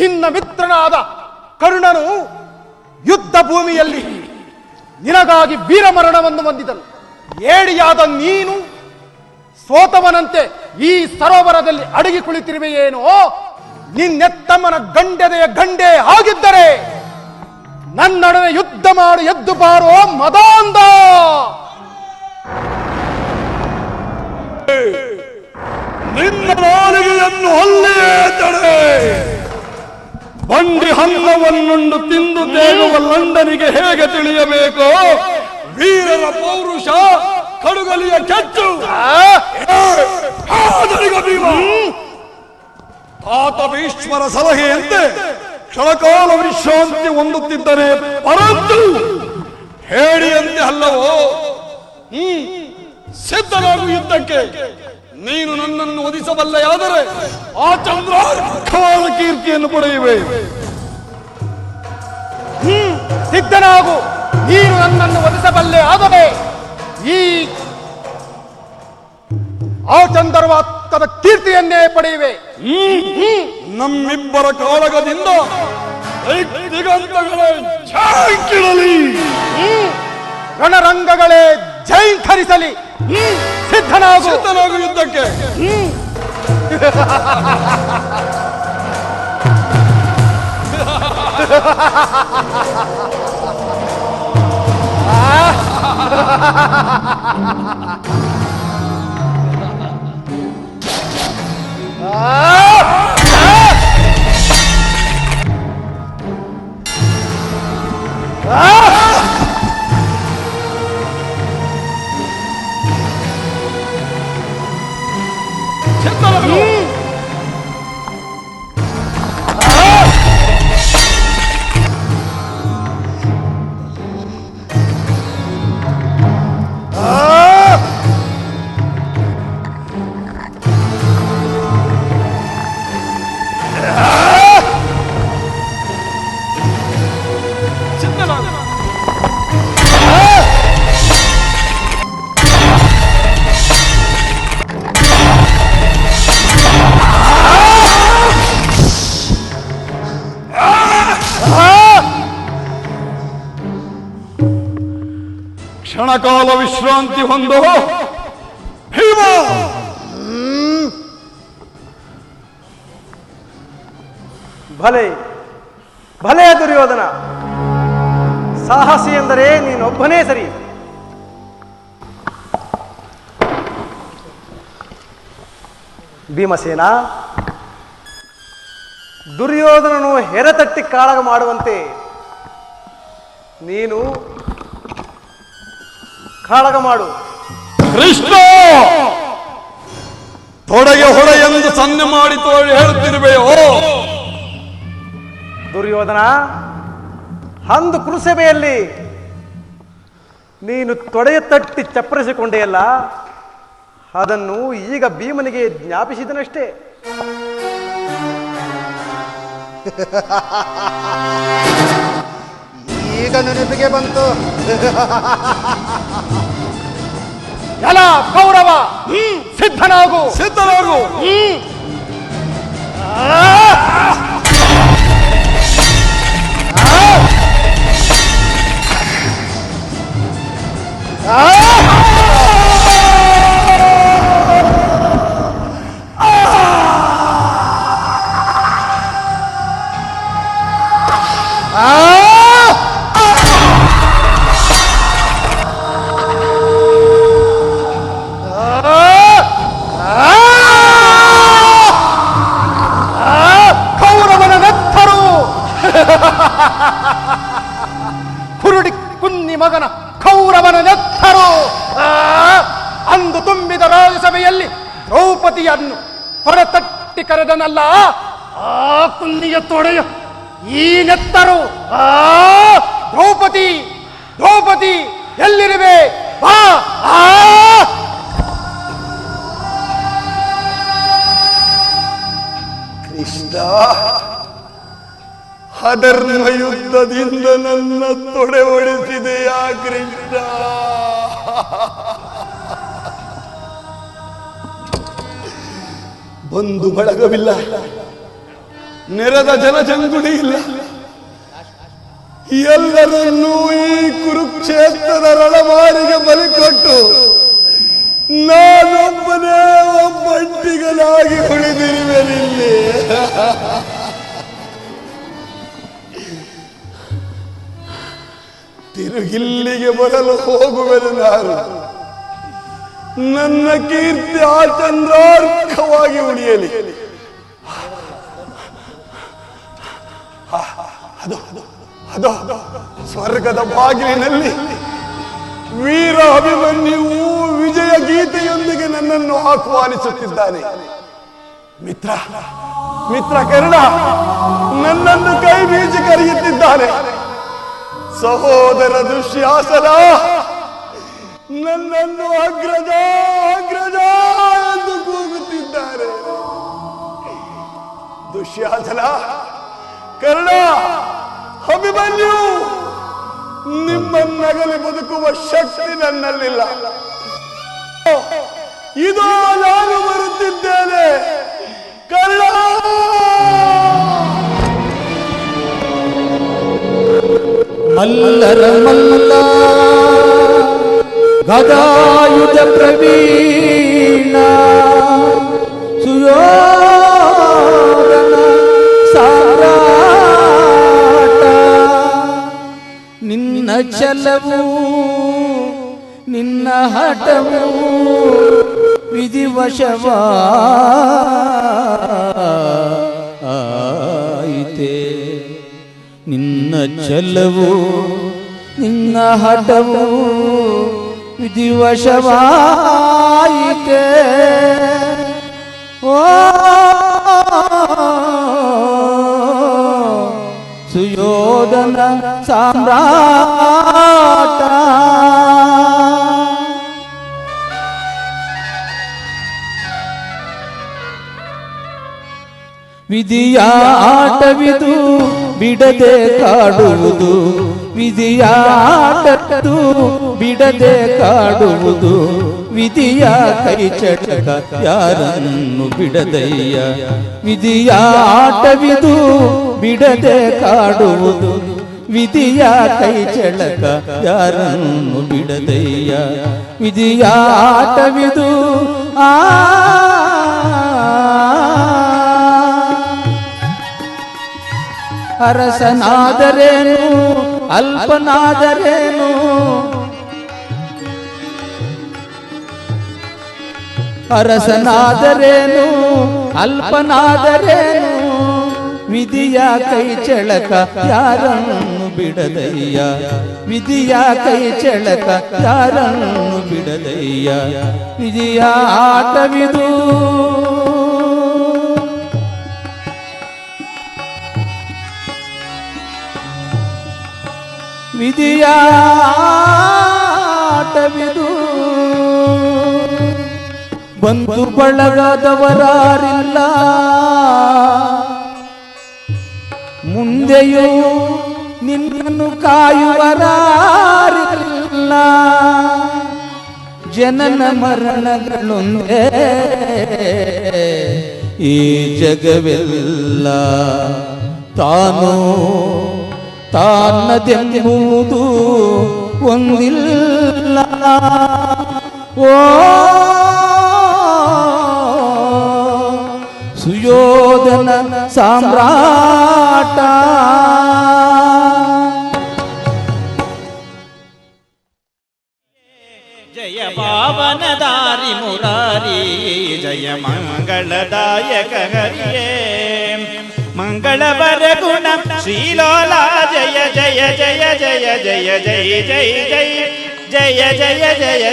ನಿನ್ನ ಮಿತ್ರನಾದ ಕರ್ಣನು ಯುದ್ಧ ಭೂಮಿಯಲ್ಲಿ ನಿನಗಾಗಿ ವೀರಮರಣವನ್ನು ಹೊಂದಿದನು. ಏಡಿಯಾದ ನೀನು ಸೋತವನಂತೆ ಈ ಸರೋವರದಲ್ಲಿ ಅಡಗಿ ಕುಳಿತಿರುವೆಯೇನೋ? ನಿನ್ನೆತ್ತಮ್ಮನ ಗಂಡೆದೆಯ ಗಂಡೆ ಆಗಿದ್ದರೆ ನನ್ನೊಡನೆ ಯುದ್ಧ ಮಾಡು, ಎದ್ದು ಬಾರೋ ಮದಾಂಧ. ನಿನ್ನ ನಾಲಿಗೆಯನ್ನು ಅಲ್ಲಿಯೇ ತಡೆ. ಬಂಡಿ ಹನ್ನವನ್ನುಂಡು ತಿಂದು ತೇಗುವ ಲಂಡನಿಗೆ ಹೇಗೆ ತಿಳಿಯಬೇಕು ವೀರರ ಪೌರುಷ, ಕಡುಗಲಿಯ ಕೆಚ್ಚು? ಆತ ಭೀಷ್ಮರ ಸಲಹೆಯಂತೆ ಕ್ಷಣಕಾಲ ವಿಶ್ರಾಂತಿ ಹೊಂದುತ್ತಿದ್ದನೆ, ಪರಂತು ಹೇಳಿಯಂತೆ ಅಲ್ಲವೋ? ಸಿದ್ಧನಾಗು ಯುದ್ಧಕ್ಕೆ. ನೀನು ನನ್ನನ್ನು ವಧಿಸಬಲ್ಲೆಯಾದರೆ ಆ ಚಂದ್ರಾರ್ಕವಾದ ಕೀರ್ತಿಯನ್ನು ಪಡೆಯುವೆ. ಸಿದ್ಧನಾಗು. ನೀನು ನನ್ನನ್ನು ವಧಿಸಬಲ್ಲೆ ಆದರೆ ಈ ಆ ಚಂದ್ರವಾತ್ಕದ ಕೀರ್ತಿಯನ್ನೇ ಪಡೆಯುವೆ. ನಮ್ಮಿಬ್ಬರ ಕಾಳಗದಿಂದ ದಿಗಂತಗಳೇ ಝಾಂಕಿರಲಿ, ರಣರಂಗಗಳೇ ಜೈಂಕರಿಸಲಿ. ಸಿದ್ಧನಾಗು ಯುದ್ಧಕ್ಕೆ. ಕ್ಷಣಕಾಲ ವಿಶ್ರಾಂತಿ ಹೊಂದು ಭೀಮ. ಭಲೆ ಭಲೆ ದುರ್ಯೋಧನ, ಸಾಹಸಿ ಎಂದರೆ ನೀನೊಬ್ಬನೇ ಸರಿ. ಭೀಮಸೇನ, ದುರ್ಯೋಧನನು ಹೆರತಟ್ಟಿ ಕಾಳಗ ಮಾಡುವಂತೆ ನೀನು ಕಾಳಗ ಮಾಡು. ಕೃಷ್ಣ, ತೊಡೆಗೆ ಹೊಡ ಎಂದು ಸನ್ನೆ ಮಾಡಿ ತೋಳಿ ಹೇಳುತ್ತಿರುವೆಯೋ? ದುರ್ಯೋಧನ, ಅಂದು ಕುರುಸಭೆಯಲ್ಲಿ ನೀನು ತೊಡೆಯ ತಟ್ಟಿ ಚಪ್ಪರಿಸಿಕೊಂಡೆಯಲ್ಲ, ಅದನ್ನು ಈಗ ಭೀಮನಿಗೆ ಜ್ಞಾಪಿಸಿದನಷ್ಟೇ. ಈಗ ನೆನಪಿಗೆ ಬಂತು. ಎಲ ಕೌರವ, ಸಿದ್ಧನಾಗು. ಸಿದ್ಧನಾಗು. ಕೌರವನ ನೆತ್ತರು. ಅಂದು ತುಂಬಿದ ರಾಜಸಭೆಯಲ್ಲಿ ದ್ರೌಪದಿಯನ್ನು ಹೊರತಟ್ಟಿ ಕರೆದನಲ್ಲ, ಆ ಕುಂದಿಯ ತೊಡೆಯ ಈ ನೆತ್ತರು. ದ್ರೌಪದಿ, ದ್ರೌಪದಿ ಎಲ್ಲಿರುವೆ? ಬಾ. ಕೃಷ್ಣ, ಅಧರ್ಮ ಯುದ್ಧದಿಂದ ನನ್ನ ತೊಡೆ ಒಡಿಸಿದೆಯಾ ಕೃಷ್ಣ? ಬಂಧು ಬಳಗವಿಲ್ಲ, ನೆರೆದ ಜನಜಂಗುಳಿ ಇಲ್ಲ. ಎಲ್ಲರನ್ನೂ ಈ ಕುರುಕ್ಷೇತ್ರದ ರಣಮಾರಿಗೆ ಬಲಿಕೊಟ್ಟು ನಾನೊಬ್ಬನೇ ಒಬ್ಬಂಟಿಗನಾಗಿ ಉಳಿದಿರುವೆನಿಲ್ಲಿ. ತಿರುಗಿಲ್ಲಿಗೆ ಬರಲು ಹೋಗುವೆನು ನಾನು. ನನ್ನ ಕೀರ್ತಿ ಆ ಚಂದ್ರಾರ್ಕವಾಗಿ ಉಳಿಯಲಿ. ಅದು ಸ್ವರ್ಗದ ಬಾಗಿಲಿನಲ್ಲಿ ವೀರ ಅಭಿಮನ್ಯುವು ವಿಜಯ ಗೀತೆಯೊಂದಿಗೆ ನನ್ನನ್ನು ಆಹ್ವಾನಿಸುತ್ತಿದ್ದಾನೆ. ಮಿತ್ರ, ಮಿತ್ರ ಕರ್ಣ ನನ್ನನ್ನು ಕೈ ಬೀಸಿ ಕರೆಯುತ್ತಿದ್ದಾನೆ. ಸಹೋದರ ದುಶ್ಯಾಸನ ನನ್ನನ್ನು ಅಗ್ರಜ ಅಗ್ರಜ ಎಂದು ಕೂಗುತ್ತಿದ್ದಾರೆ. ದುಶ್ಯಾಸನ, ಕರ್ಣ, ಅಭಿಮನ್ಯು, ನಿಮ್ಮನ್ನಗಲಿ ಬದುಕುವ ಶಕ್ತಿ ನನ್ನಲ್ಲಿಲ್ಲ. ಇದೋ ನಾನು ಬರುತ್ತಿದ್ದೇನೆ ಕರ್ಣ. ಮಲ್ಲರ ಮಲ್ಲ ಗದಾಯುಧ ಪ್ರವೀಣ ಸುಯೋಧನ ಸಾಮ್ರಾಟ. ನಿನ್ನ ಛಲವು ನಿನ್ನ ಹಠವು ವಿಧಿವಶವಾಯಿತೆ. ನಿನ್ನ ಛಲವು ನಿನ್ನ ಹಠವು ವಿಧಿವಶವಾಯಿತೆ. ಓ ಸುಯೋಧನ ಸಾಮ್ರಾಟ. ವಿಧಿಯ ಆಟವಿದು ಬಿಡದೆ ಕಾಡುವುದು, ವಿಧಿಯ ಆಟದ್ದು ಬಿಡದೆ ಕಾಡುವುದು. ವಿಧಿಯ ಕೈ ಚಟಕ ಯಾರನ್ನು ಬಿಡದಯ್ಯ. ವಿಧಿಯ ಆಟವಿದು ಬಿಡದೆ ಕಾಡುವುದು, ವಿಧಿಯ ಕೈ ಚಳಕ ಯಾರನ್ನು ಬಿಡದಯ್ಯ. ವಿಧಿಯ ಆಟವಿದು ಅರಸನಾದರೇನು ಅಲ್ಪನಾದರೇನು, ಅರಸನಾದರೇನು ಅಲ್ಪನಾದರೇನು. ವಿಧಿಯ ಕೈ ಚಳಕ ಯಾರನ್ನು ಬಿಡದಯ್ಯ. ವಿಧಿಯ ಕೈ ಚಳಕ ಯಾರನ್ನು ಬಿಡದಯ್ಯ. ವಿಧಿಯ ಆಟವಿದು ವಿಧಿಯ ಆಟವಿದು. ಬಂಧು ಬಳಗದವರಾರಿಲ್ಲ, ಮುಂದೆಯೂ ನಿನ್ನನ್ನು ಕಾಯುವರಾರಿಲ್ಲ. ಜನನ ಮರಣಗಳೊಂದೇ ಈ ಜಗವೆಲ್ಲ. ತಾನು ತಾನದೆಂಬುದು ಒಂದಿಲ್ಲ. ಓ ಸುಯೋಧನ ಸಾಮ್ರಾಟ. ಜಯ ಪಾವನದಾರಿ ಮುರಾರಿ, ಜಯ ಮಂಗಳದಾಯಕ ಹರಿಯೇ. ಮಂಗಳವರ ಗುಣ ಶ್ರೀಲೋಲ ಜಯ ಜಯ ಜಯ ಜಯ ಜಯ ಜಯ ಜಯ ಜಯ ಜಯ ಜಯ ಜಯ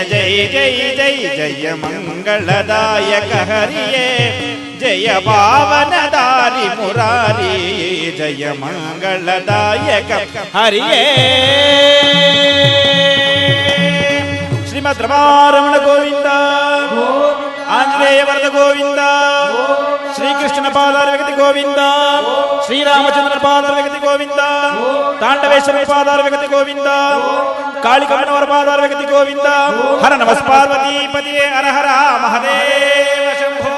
ಜಯ ಜಯ ಜಯ ಜಯ ಮಂಗಳದಾಯಕ ಹರಿಯೇ ಜಯ ಪಾವನದಾರಿ ಮುರಾರಿ ಜಯ ಮಂಗಳದಾಯಕ ಹರಿಯೇ ಶ್ರೀಮದ್ ರಮಾರಮಣ ಗೋವಿಂದ ಆಂಜನೇಯ ವರದ ಗೋವಿಂದ ಶ್ರೀಕೃಷ್ಣನ ಪಾದಾರ ವ್ಯಕ್ತಿ ಗೋವಿಂದ ಶ್ರೀರಾಮಚಂದ್ರನ ಪಾದಾರ ವ್ಯಕ್ತಿ ಗೋವಿಂದ ತಾಂಡವೇಶ್ವರನ ಪಾದಾರ ವ್ಯಕ್ತಿ ಗೋವಿಂದ ಕಾಳಿಕಮ್ಮನವರ ಪಾದಾರ ವ್ಯಕ್ತಿ ಗೋವಿಂದ ಹರ ನಮಃ ಪಾರ್ವತಿ ಪತಿಯೇ ಹರ ಹರ ಮಹದೇವ ಶಂಭೋ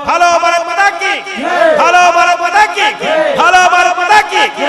ಹಲೋ ಭಾರತ್ ಮಾತಾ ಕಿ ಹಲೋ ಭಾರತ್ ಮಾತಾ ಕಿ ಹಲೋ ಭಾರತ್ ಮಾತಾ ಕಿ